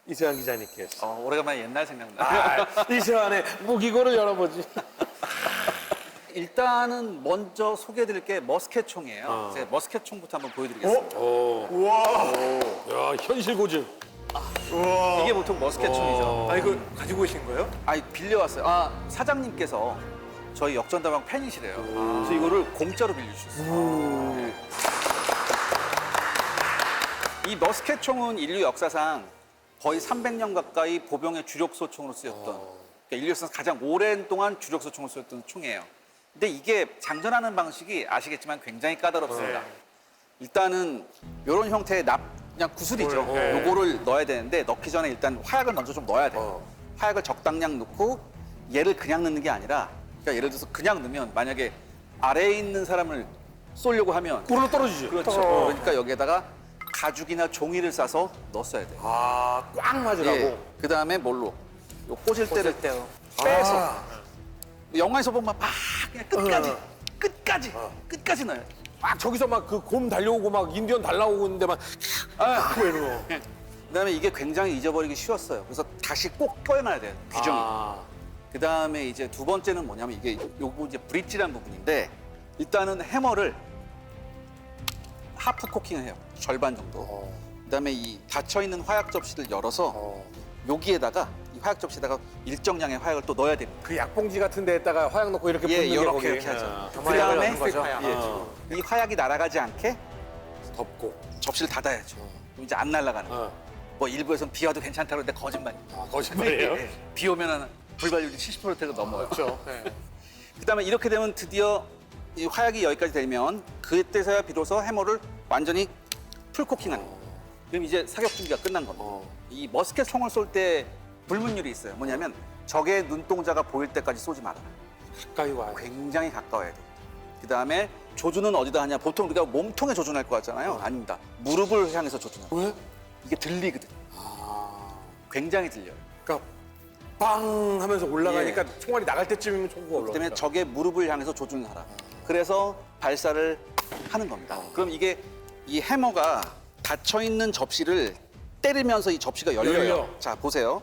이세환 기자님께서 오래간만에 옛날 생각나. 이세환의 무기고를 열어보지. 일단은 먼저 소개해드릴 게 머스켓총이에요. 제가 머스켓총부터 한번 보여드리겠습니다. 야, 현실 고증. 이게 보통 머스켓총이죠. 아 이거 가지고 오신 거예요? 아니 빌려왔어요. 사장님께서 저희 역전다방 팬이시래요. 그래서 이거를 공짜로 빌려주셨어요. 네. 이 머스켓총은 인류 역사상 거의 300년 가까이 보병의 주력소총으로 쓰였던 그러니까 인류 역사상 가장 오랜 동안 주력소총으로 쓰였던 총이에요. 근데 이게 장전하는 방식이 아시겠지만 굉장히 까다롭습니다. 일단은 이런 형태의 그냥 구슬이죠. 요거를 넣어야 되는데 넣기 전에 일단 화약을 먼저 좀 넣어야 돼요. 화약을 적당량 넣고 얘를 그냥 넣는 게 아니라 그러니까 예를 들어서 그냥 넣으면 만약에 아래에 있는 사람을 쏘려고 하면 꿀로 떨어지죠. 그렇죠. 그러니까 여기에다가 가죽이나 종이를 싸서 넣었어야 돼요. 아, 꽉 맞으라고. 그 다음에 뭘로? 요 꽂을 때를 때요. 빼서 영화에서 보면 막 그냥 끝까지 넣어요. 막 저기서 막 그 곰 달려오고 막 인디언 달라오고 있는데 막 이러고. 그다음에 이게 굉장히 잊어버리기 쉬웠어요. 그래서 다시 꼭 껴놔야 돼요. 규정이. 그다음에 이제 두 번째는 뭐냐면 이게 요거 이제 브릿지라는 부분인데 일단은 해머를 하프 코킹을 해요. 절반 정도. 그다음에 이 닫혀 있는 화약 접시를 열어서 여기에다가 이 화약 접시에다가 일정량의 화약을 또 넣어야 됩니다. 그 약봉지 같은 데에다가 화약 넣고 이렇게 붓는 게 이렇게 거기. 이렇게 하죠. 정화약을 그다음에 넣는 거죠. 이 화약이 날아가지 않게 덮고. 접시를 닫아야죠. 그럼 이제 안 날아가는 거예요. 뭐 일부에서는 비 와도 괜찮다고 그러는데 거짓말이에요. 거짓말이에요? 비 오면은 불발률이 70%가 넘어요. 그렇죠. 네. 그다음에 이렇게 되면 드디어 이 화약이 여기까지 되면 그때서야 비로소 해머를 완전히 풀코킹하는 거예요. 그럼 이제 사격 준비가 끝난 겁니다. 이 머스켓 총을 쏠 때 불문율이 있어요. 뭐냐면 적의 눈동자가 보일 때까지 쏘지 말아라. 가까이 와요. 굉장히 가까워야 돼요. 그다음에 조준은 어디다 하냐? 보통 우리가 몸통에 조준할 것 같잖아요. 아닙니다. 무릎을 향해서 조준해요. 왜? 이게 들리거든. 굉장히 들려요. 그러니까 빵 하면서 올라가니까 총알이 나갈 때쯤이면 총구가 그렇기 때문에 올라가. 적의 무릎을 향해서 조준을 하라. 그래서 발사를 하는 겁니다. 그럼 이게 이 해머가 닫혀 있는 접시를 때리면서 이 접시가 열려요. 열려. 자 보세요.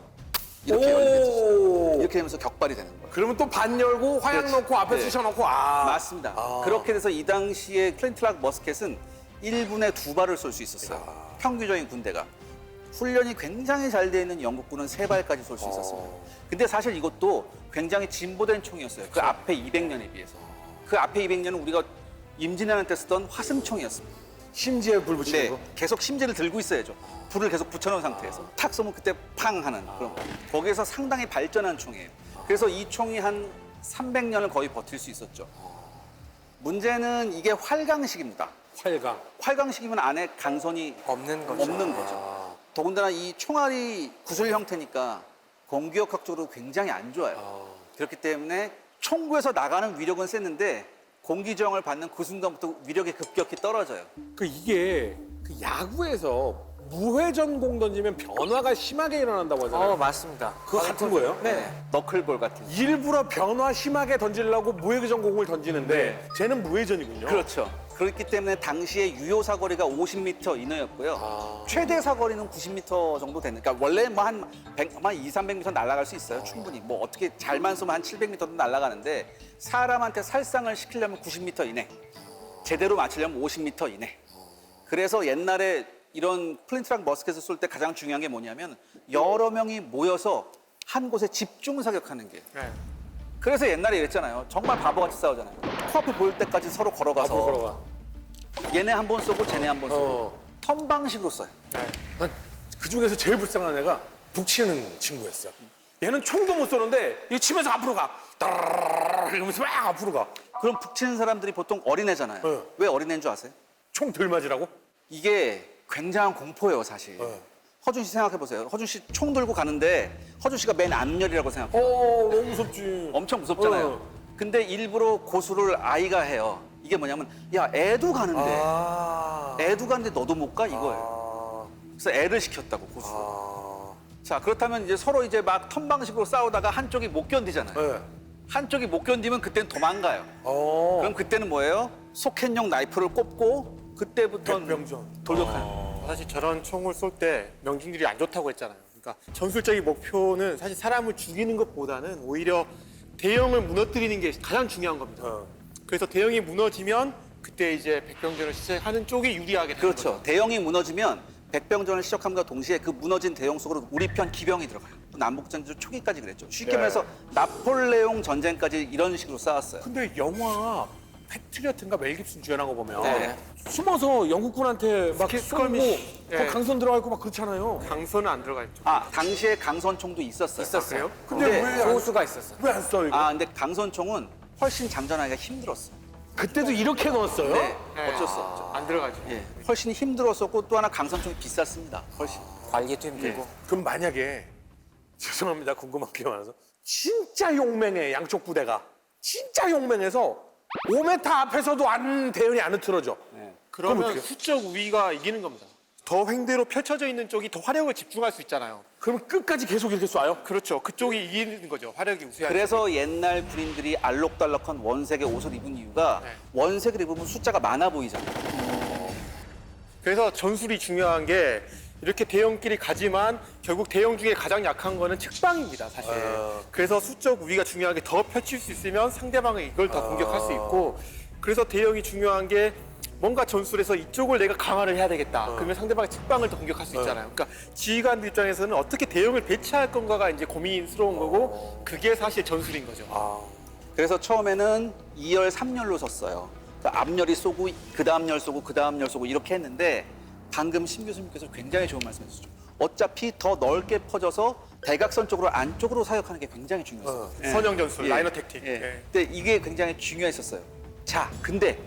이렇게 열리죠. 이렇게 되면서 격발이 되는 거예요. 그러면 또 반 열고 화약 그렇지. 넣고 앞에 네. 쑤셔넣고 맞습니다. 그렇게 돼서 이 당시에 클린틀락 머스켓은 1분에 2발을 쏠 수 있었어요. 평균적인 군대가. 훈련이 굉장히 잘 돼 있는 영국군은 3발까지 쏠 수 있었습니다. 근데 사실 이것도 굉장히 진보된 총이었어요. 그 앞에 200년에 비해서. 그 앞에 200년은 우리가 임진왜란 때 쓰던 화승총이었습니다. 심지에 불 붙이는 네, 거. 계속 심지를 들고 있어야죠. 불을 계속 붙여놓은 상태에서 탁 쏘면 그때 팡 하는 그런 거기에서 상당히 발전한 총이에요. 그래서 이 총이 한 300년을 거의 버틸 수 있었죠. 문제는 이게 활강식입니다. 활강. 활강식이면 안에 강선이 없는 거죠. 없는 거죠. 더군다나 이 총알이 구슬 형태니까 공기역학적으로 굉장히 안 좋아요. 그렇기 때문에 총구에서 나가는 위력은 셌는데 공기저항을 받는 그 순간부터 위력이 급격히 떨어져요. 그 이게 그 야구에서 무회전 공 던지면 변화가 심하게 일어난다고 하잖아요. 맞습니다. 그거 같은 거예요? 네. 너클볼 같은. 일부러 변화 심하게 던지려고 무회전 공을 던지는데 쟤는 무회전이군요. 그렇죠. 그렇기 때문에 당시에 유효 사거리가 50m 이내였고요. 최대 사거리는 90m 정도 되는. 그러니까 원래 뭐한 2, 300m 날아갈 수 있어요. 충분히. 뭐 어떻게 잘만 쏘면 한 700m도 날아가는데 사람한테 살상을 시키려면 90m 이내. 제대로 맞추려면 50m 이내. 그래서 옛날에 이런 플린트락 머스켓을 쏠 때 가장 중요한 게 뭐냐면 여러 명이 모여서 한 곳에 집중 사격하는 게. 네. 그래서 옛날에 이랬잖아요. 정말 바보같이 싸우잖아요. 코앞에 보일 때까지 서로 걸어가서 앞으로 걸어가. 얘네 한 번 쏘고 쟤네 한 번 쏘고 어. 턴 방식으로 써요. 그 중에서 제일 불쌍한 애가 북치는 친구였어. 얘는 총도 못 쏘는데 이거 치면서 앞으로 가. 따라라라 이러면서 막 앞으로 가. 그럼 북치는 사람들이 보통 어린애잖아요. 네. 왜 어린애인 줄 아세요? 총 덜 맞으라고? 이게 굉장한 공포예요, 사실. 네. 허준 씨 생각해 보세요. 허준 씨 총 들고 가는데 허준 씨가 맨 앞열이라고 생각해요. 너무 무섭지. 엄청 무섭잖아요. 어. 근데 일부러 고수를 아이가 해요. 이게 뭐냐면 야 애도 가는데 애도 가는데 너도 못 가 이거예요. 그래서 애를 시켰다고 고수. 자 그렇다면 이제 서로 이제 막 턴 방식으로 싸우다가 한쪽이 못 견디잖아요. 네. 한쪽이 못 견디면 그때는 도망가요. 그럼 그때는 뭐예요? 소켓용 나이프를 꼽고 그때부터 백병전. 돌격하는. 사실 저런 총을 쏠 때 명중률이 안 좋다고 했잖아요. 그러니까 전술적인 목표는 사실 사람을 죽이는 것보다는 오히려 대형을 무너뜨리는 게 가장 중요한 겁니다. 그래서 대형이 무너지면 그때 이제 백병전을 시작하는 쪽이 유리하게 되는 그렇죠. 거죠. 대형이 무너지면 백병전을 시작함과 동시에 그 무너진 대형 속으로 우리 편 기병이 들어가요. 남북전쟁 초기까지 그랬죠. 쉽게 말해서 나폴레옹 전쟁까지 이런 식으로 싸웠어요. 근데 영화 패트리어트인가 멜 깁슨 주연한 거 보면 네. 숨어서 영국군한테 막 쏘고 스컬미시. 그 네. 강선 들어가 있고 막 그렇잖아요. 강선은 안 들어가 있죠. 아, 당시에 강선총도 있었어요. 있었어요. 근데 왜 소수가 있었어요. 왜 안 써 이거? 근데 강선총은 훨씬 장전하기가 힘들었어요. 그때도 이렇게 넣었어요? 네, 네. 어쩔 수 없죠. 안 들어가죠. 예, 훨씬 힘들었었고 또 하나 강선총이 비쌌습니다. 훨씬. 관리도 힘들고. 그럼 만약에 죄송합니다 궁금한 게 많아서 진짜 용맹해 양쪽 부대가 진짜 용맹해서 5m 앞에서도 대열이 안 흐트러져. 그럼 그러면 어떡해요? 수적 우위가 이기는 겁니다. 더 횡대로 펼쳐져 있는 쪽이 더 화력을 집중할 수 있잖아요. 그럼 끝까지 계속 이렇게 쏴요? 그렇죠. 그쪽이 이기는 거죠. 화력이 우세한. 그래서 옛날 군인들이 알록달록한 원색의 옷을 입은 이유가 네. 원색을 입으면 숫자가 많아 보이잖아요. 그래서 전술이 중요한 게 이렇게 대형끼리 가지만 결국 대형 중에 가장 약한 거는 측방입니다, 사실. 그래서 수적 우위가 중요한 게 더 펼칠 수 있으면 상대방은 이걸 더 공격할 수 있고 그래서 대형이 중요한 게 뭔가 전술에서 이쪽을 내가 강화를 해야 되겠다. 그러면 상대방의 측방을 더 공격할 수 있잖아요. 그러니까 지휘관들 입장에서는 어떻게 대형을 배치할 건가가 이제 고민스러운 거고 그게 사실 전술인 거죠. 그래서 처음에는 2열, 3열로 섰어요. 그러니까 앞열이 쏘고 그 다음 열 쏘고 그 다음 열 쏘고 이렇게 했는데 방금 신 교수님께서 굉장히 좋은 말씀 해주셨죠. 어차피 더 넓게 퍼져서 대각선 쪽으로 안쪽으로 사격하는 게 굉장히 중요했어요. 선형 전술, 라이너 택틱. 예. 예. 근데 이게 굉장히 중요했었어요. 자, 근데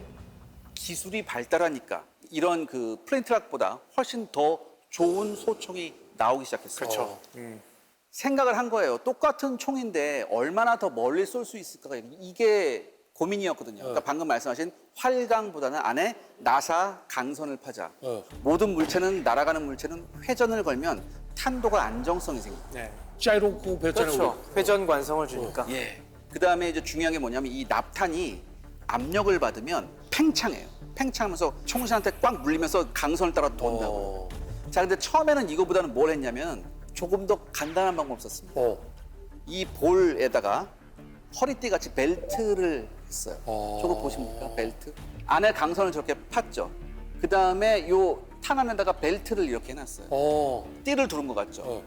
기술이 발달하니까 이런 그 플랜트락보다 훨씬 더 좋은 소총이 나오기 시작했어요. 그렇죠. 생각을 한 거예요. 똑같은 총인데 얼마나 더 멀리 쏠 수 있을까가 이게 고민이었거든요. 그러니까 방금 말씀하신 활강보다는 안에 나사 강선을 파자. 모든 물체는 날아가는 물체는 회전을 걸면 탄도가 안정성이 생깁니다. 네. 자이로코 배짱을 그렇죠. 회전 관성을 주니까. 예. 그 다음에 이제 중요한 게 뭐냐면 이 납탄이 압력을 받으면 팽창해요. 팽창하면서 총신한테 꽉 물리면서 강선을 따라 돈다고요. 자, 근데 처음에는 이거보다는 뭘 했냐면 조금 더 간단한 방법을 썼습니다. 이 볼에다가 허리띠 같이 벨트를 했어요. 저거 보십니까? 벨트. 안에 강선을 저렇게 팠죠. 그 다음에 요 탄 안에다가 벨트를 이렇게 해놨어요. 띠를 두른 것 같죠.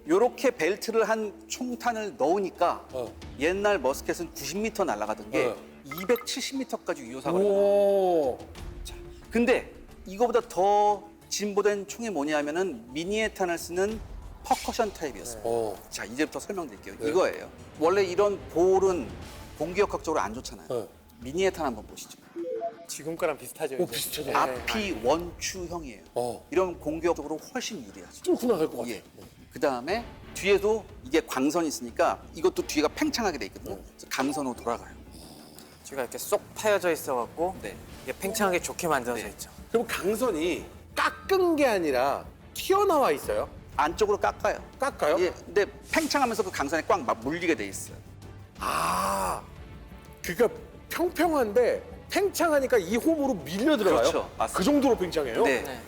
요렇게 벨트를 한 총탄을 넣으니까 옛날 머스켓은 90m 날아가던 게 270m까지 유효사거리가 나와요. 근데 이거보다 더 진보된 총이 뭐냐면은 미니에탄을 쓰는 퍼커션 타입이었어요. 자, 이제부터 설명드릴게요. 이거예요. 원래 이런 볼은 공기역학적으로 안 좋잖아요. 미니에탄 한번 보시죠. 지금 거랑 비슷하죠. 이제. 비슷하죠. 네. 앞이 원추형이에요. 이런 공기역적으로 훨씬 유리하죠. 뚫고 나갈 것 같아. 예. 그 다음에 뒤에도 이게 광선이 있으니까 이것도 뒤가 팽창하게 돼 있거든요. 그래서 강선으로 돌아가요. 뒤가 이렇게 쏙 파여져 있어갖고 네. 이게 팽창하게 좋게 만들어져 네. 있죠. 그럼 강선이 깎은 게 아니라 튀어나와 있어요? 안쪽으로 깎아요. 깎아요? 예, 근데 팽창하면서 그 강산에 꽉 물리게 돼 있어요. 아, 그러니까 평평한데 팽창하니까 이 홈으로 밀려 들어가요? 그렇죠. 맞습니다. 그 정도로 팽창해요? 네. 네.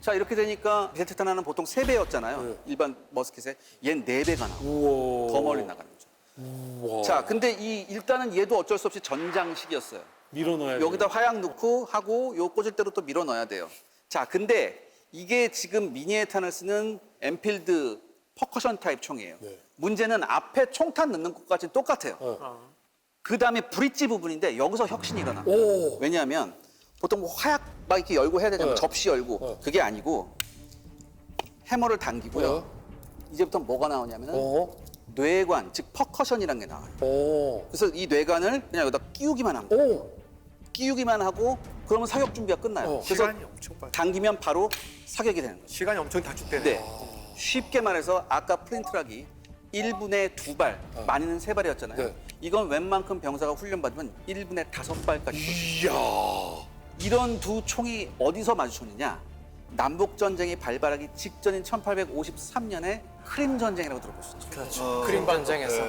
자, 이렇게 되니까 미사일 탄환은 보통 3배였잖아요. 일반 머스킷에. 얘는 4배가 나오고 우와. 더 멀리 나가는 거죠. 우와. 자, 근데 일단은 얘도 어쩔 수 없이 전장식이었어요. 밀어넣어야 돼. 여기다 화약 넣고 하고 요 꽂을 대로 또 밀어 넣어야 돼요. 자, 근데 이게 지금 미니에탄을 쓰는 엔필드 퍼커션 타입 총이에요. 네. 문제는 앞에 총탄 넣는 것까지는 똑같아요. 그 다음에 브릿지 부분인데 여기서 혁신이 일어나. 오. 왜냐하면 보통 뭐 화약 막 이렇게 열고 해야 되잖아요. 접시 열고. 그게 아니고 해머를 당기고요. 이제부터 뭐가 나오냐면은 뇌관, 즉 퍼커션이라는 게 나와요. 오. 그래서 이 뇌관을 그냥 여기다 끼우기만 합니다. 오. 끼우기만 하고 그러면 사격 준비가 끝나요. 그래서 시간이 엄청 빠져. 당기면 바로 사격이 되는 거죠. 시간이 엄청 단축되네. 네. 쉽게 말해서 아까 플린트락이 1분에 2발, 많이는 3발이었잖아요. 네. 이건 웬만큼 병사가 훈련받으면 1분에 5발까지. 이야. 이런 두 총이 어디서 마주쳤느냐? 남북 전쟁이 발발하기 직전인 1853년에 크림 전쟁이라고 들어보셨죠? 그렇죠. 크림 전쟁에서.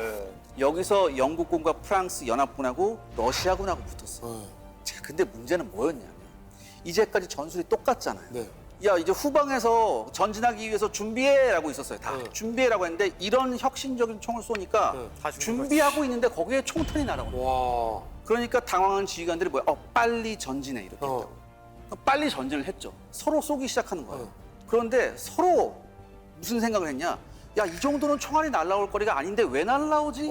여기서 영국군과 프랑스 연합군하고 러시아군하고 붙었어요. 자, 근데 문제는 뭐였냐면 이제까지 전술이 똑같잖아요. 네. 야, 이제 후방에서 전진하기 위해서 준비해라고 있었어요. 다 준비해라고 했는데 이런 혁신적인 총을 쏘니까 다 죽는 준비하고 있는데 거기에 총탄이 날아오는 거예요. 와. 그러니까 당황한 지휘관들이 뭐야? 빨리 전진해 이렇게 했다고. 빨리 전진을 했죠. 서로 쏘기 시작하는 거예요. 그런데 서로 무슨 생각을 했냐? 야, 이 정도는 총알이 날아올 거리가 아닌데 왜 날아오지?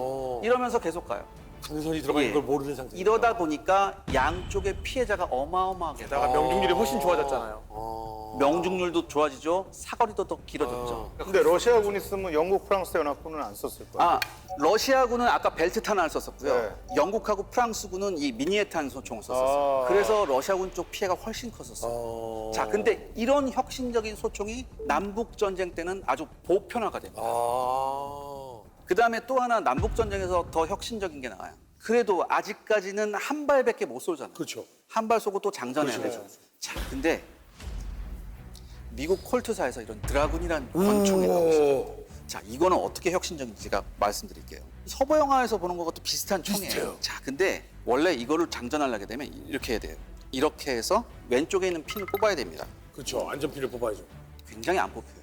이러면서 계속 가요. 풍선이 들어가 있는 예. 걸 모르는 상태. 이러다 보니까 양쪽의 피해자가 어마어마하게 게다가 명중률이 훨씬 좋아졌잖아요. 명중률도 좋아지죠. 사거리도 더 길어졌죠. 근데 러시아군이 쓰면 영국, 프랑스 연합군은 안 썼을 거예요. 아, 러시아군은 아까 벨트탄을 썼었고요. 네. 영국하고 프랑스군은 이 미니에탄 소총을 썼었어요. 그래서 러시아군 쪽 피해가 훨씬 컸었어요. 자, 근데 이런 혁신적인 소총이 남북 전쟁 때는 아주 보편화가 됩니다. 그 다음에 또 하나 남북 전쟁에서 더 혁신적인 게 나와요. 그래도 아직까지는 한 발밖에 못 쏘잖아요. 그렇죠. 한 발 쏘고 또 장전해야 되죠. 자, 근데 미국 콜트사에서 이런 드라군이라는 권총이 나왔어요. 자, 이거는 어떻게 혁신적인지 제가 말씀드릴게요. 서부 영화에서 보는 것과도 비슷한 총이에요. 비슷해요. 자, 근데 원래 이거를 장전하려게 되면 이렇게 해야 돼요. 이렇게 해서 왼쪽에 있는 핀을 뽑아야 됩니다. 그렇죠. 안전핀을 뽑아야죠. 굉장히 안 뽑혀요.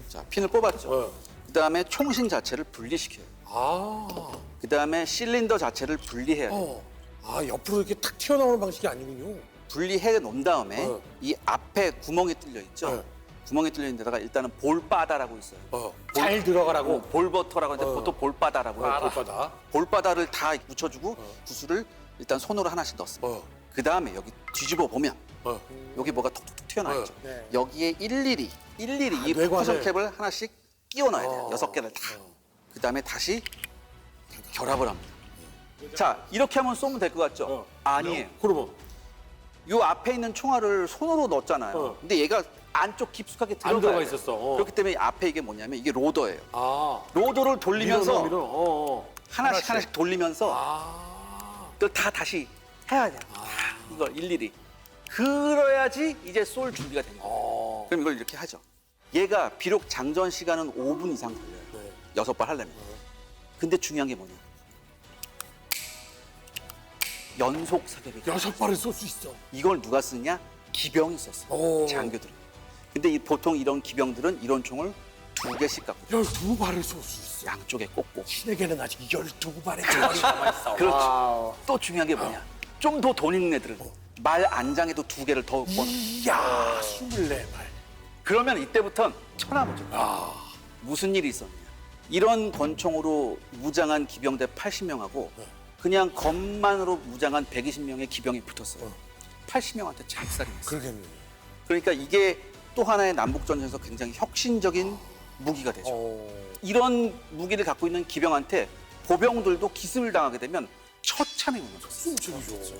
자, 핀을 뽑았죠. 그다음에 총신 자체를 분리시켜요. 아. 그다음에 실린더 자체를 분리해야 돼요. 아, 옆으로 이렇게 탁 튀어나오는 방식이 아니군요. 분리해 놓은 다음에 이 앞에 구멍이 뚫려 있죠. 구멍이 뚫려 있는 데다가 일단은 볼바다라고 있어요. 잘 들어가라고. 볼버터라고 하는데 보통 볼바다라고 해요. 볼바다. 볼바다를 다 묻혀주고 구슬을 일단 손으로 하나씩 넣습니다. 그 다음에 여기 뒤집어 보면 여기 뭐가 톡톡톡 튀어나와 있죠. 여기에 일일이 이 뇌관을. 퍼커션 캡을 하나씩 끼워 넣어야 돼요. 6개를 다. 그 다음에 다시 결합을 합니다. 자, 이렇게 하면 쏘면 될 것 같죠? 아니에요. 그러면 요 앞에 있는 총알을 손으로 넣었잖아요. 근데 얘가 안쪽 깊숙하게 안 들어가 들어가 있었어. 그렇기 때문에 앞에 이게 뭐냐면 이게 로더예요. 아. 로더를 돌리면서 밀어. 하나씩 돌리면서 아. 이걸 다 다시 해야 돼요. 이걸 일일이. 그래야지 이제 쏠 준비가 됩니다. 그럼 이걸 이렇게 하죠. 얘가 비록 장전 시간은 5분 이상 걸려요. 6발 하려면. 근데 중요한 게 뭐냐? 연속 사격이. 6발을 쏠 수 있어. 이걸 누가 쓰냐? 기병이 썼어요. 장교들은. 근데 보통 이런 기병들은 이런 총을 2개씩 갖고 12발을 쏠 수 있어. 양쪽에 꽂고. 신에게는 아직 12발의 총알이 남아있어. 그렇죠. 또 중요한 게 뭐냐? 좀 더 돈 있는 애들은 말 안장에도 2개를 더 꽂고. 이야, 24발. 그러면 이때부터는 천하무적. 무슨 일이 있었냐? 이런 권총으로 무장한 기병대 80명하고 그냥 검만으로 무장한 120명의 기병이 붙었어요. 80명한테 작살이 났어요. 그러겠네. 그러니까 이게 또 하나의 남북전쟁에서 굉장히 혁신적인 무기가 되죠. 이런 무기를 갖고 있는 기병한테 보병들도 기습을 당하게 되면 처참히 무너졌어요.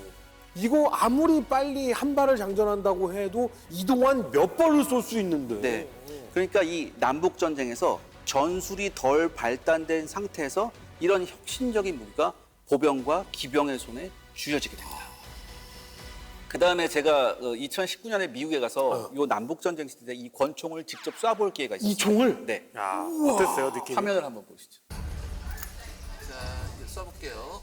이거 아무리 빨리 한 발을 장전한다고 해도 이동안 몇 발을 쏠 수 있는데. 네. 그러니까 이 남북 전쟁에서 전술이 덜 발달된 상태에서 이런 혁신적인 무기가 보병과 기병의 손에 쥐어지게 됩니다. 그다음에 제가 2019년에 미국에 가서 요 남북 전쟁 시대 이 권총을 직접 쏴볼 기회가 있었어요. 이 총을? 네. 야, 어땠어요, 느낌이? 화면을 한번 보시죠. 자, 이제 쏴볼게요.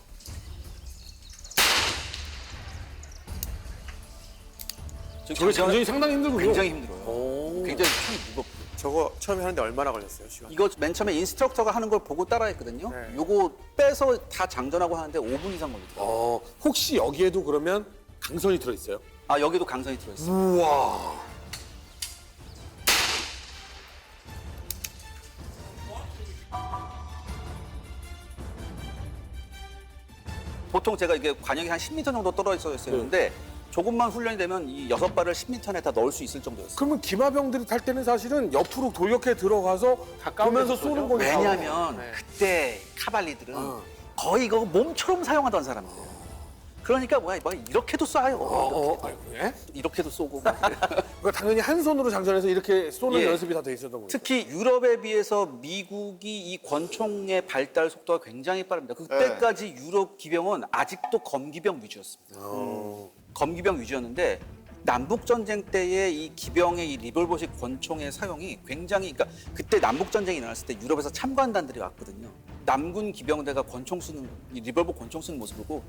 저게 장전이 상당히 힘들군요. 굉장히 힘들어요. 굉장히 총이 무겁고. 저거 처음에 하는데 얼마나 걸렸어요, 시간? 이거 맨 처음에 인스트럭터가 하는 걸 보고 따라했거든요. 네. 요거 빼서 다 장전하고 하는데 5분 이상 걸리더라고요. 혹시 여기에도 그러면 강선이 들어있어요? 아, 여기도 강선이 들어있어요. 우와. 보통 제가 이게 관역이 한 10m 정도 떨어져 있었는데 조금만 훈련이 되면 이 6발을 10m 안에 다 넣을 수 있을 정도였어요. 그러면 기마병들이 탈 때는 사실은 옆으로 돌격해 들어가서 보면서 쏘는 거니까. 왜냐하면 네. 그때 카발리들은 거의 이거 몸처럼 사용하던 사람이에요. 그러니까 뭐 이렇게도 쏴요. 예? 이렇게도 쏘고. 막. 그러니까 당연히 한 손으로 장전해서 이렇게 쏘는 예. 연습이 다 돼 있었던 거예요. 특히 유럽에 비해서 미국이 이 권총의 발달 속도가 굉장히 빠릅니다. 그때까지 유럽 기병은 아직도 검기병 위주였습니다. 검기병 위주였는데 남북 전쟁 때의 이 기병의 이 리볼버식 권총의 사용이 굉장히 그러니까 그때 남북 전쟁이 일어났을 때 유럽에서 참관단들이 왔거든요. 남군 기병대가 권총 쓰는 이 리볼버 권총 쓰는 모습을 보고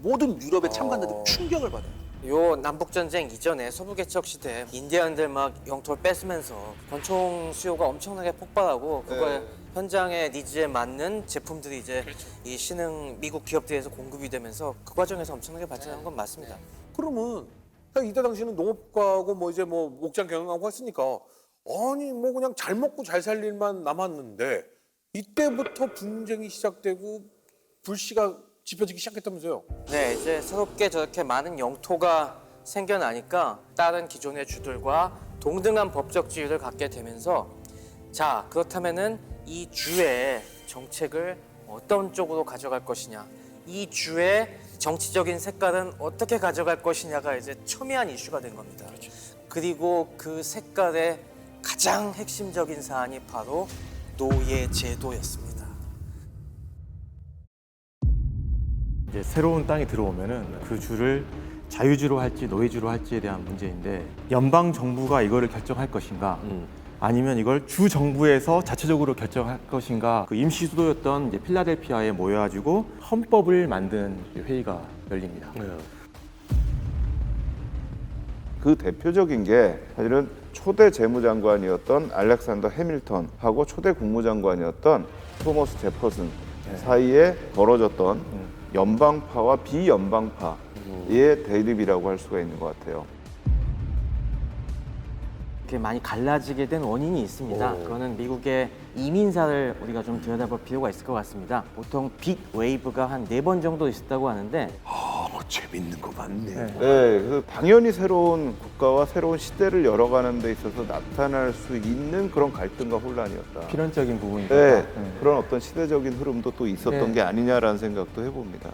모든 유럽의 참관단들이 충격을 받아요. 요 남북 전쟁 이전에 서부 개척 시대 인디언들 막 영토를 뺏으면서 권총 수요가 엄청나게 폭발하고 그거에 현장의 니즈에 맞는 제품들이 이제 이 신흥 미국 기업들에서 공급이 되면서 그 과정에서 엄청나게 발전한 건 맞습니다. 그러면 이때 당시는 농업가고 뭐 이제 뭐 목장 경영하고 했으니까 아니 뭐 그냥 잘 먹고 잘 살 일만 남았는데 이때부터 분쟁이 시작되고 불씨가 지펴지기 시작했다면서요? 네, 이제 새롭게 저렇게 많은 영토가 생겨나니까 다른 기존의 주들과 동등한 법적 지위를 갖게 되면서 자, 그렇다면은 이 주의 정책을 어떤 쪽으로 가져갈 것이냐, 이 주의 정치적인 색깔은 어떻게 가져갈 것이냐가 이제 첨예한 이슈가 된 겁니다. 그리고 그 색깔의 가장 핵심적인 사안이 바로 노예 제도였습니다. 이제 새로운 땅이 들어오면은 그 주를 자유주로 할지 노예주로 할지에 대한 문제인데 연방 정부가 이거를 결정할 것인가 아니면 이걸 주 정부에서 자체적으로 결정할 것인가 그 임시 수도였던 이제 필라델피아에 모여가지고 헌법을 만드는 회의가 열립니다. 그 대표적인 게 사실은 초대 재무장관이었던 알렉산더 해밀턴하고 초대 국무장관이었던 토머스 제퍼슨 사이에 벌어졌던 연방파와 비연방파의 대립이라고 할 수가 있는 것 같아요. 이렇게 많이 갈라지게 된 원인이 있습니다. 그거는 미국의 이민사를 우리가 좀 들여다볼 필요가 있을 것 같습니다. 보통 빅 웨이브가 한 4번 정도 있었다고 하는데 재밌는 거 많네. 네, 그래서 당연히 새로운 국가와 새로운 시대를 열어가는 데 있어서 나타날 수 있는 그런 갈등과 혼란이었다. 필연적인 부분이다. 네, 그런 어떤 시대적인 흐름도 또 있었던 네. 게 아니냐라는 생각도 해봅니다.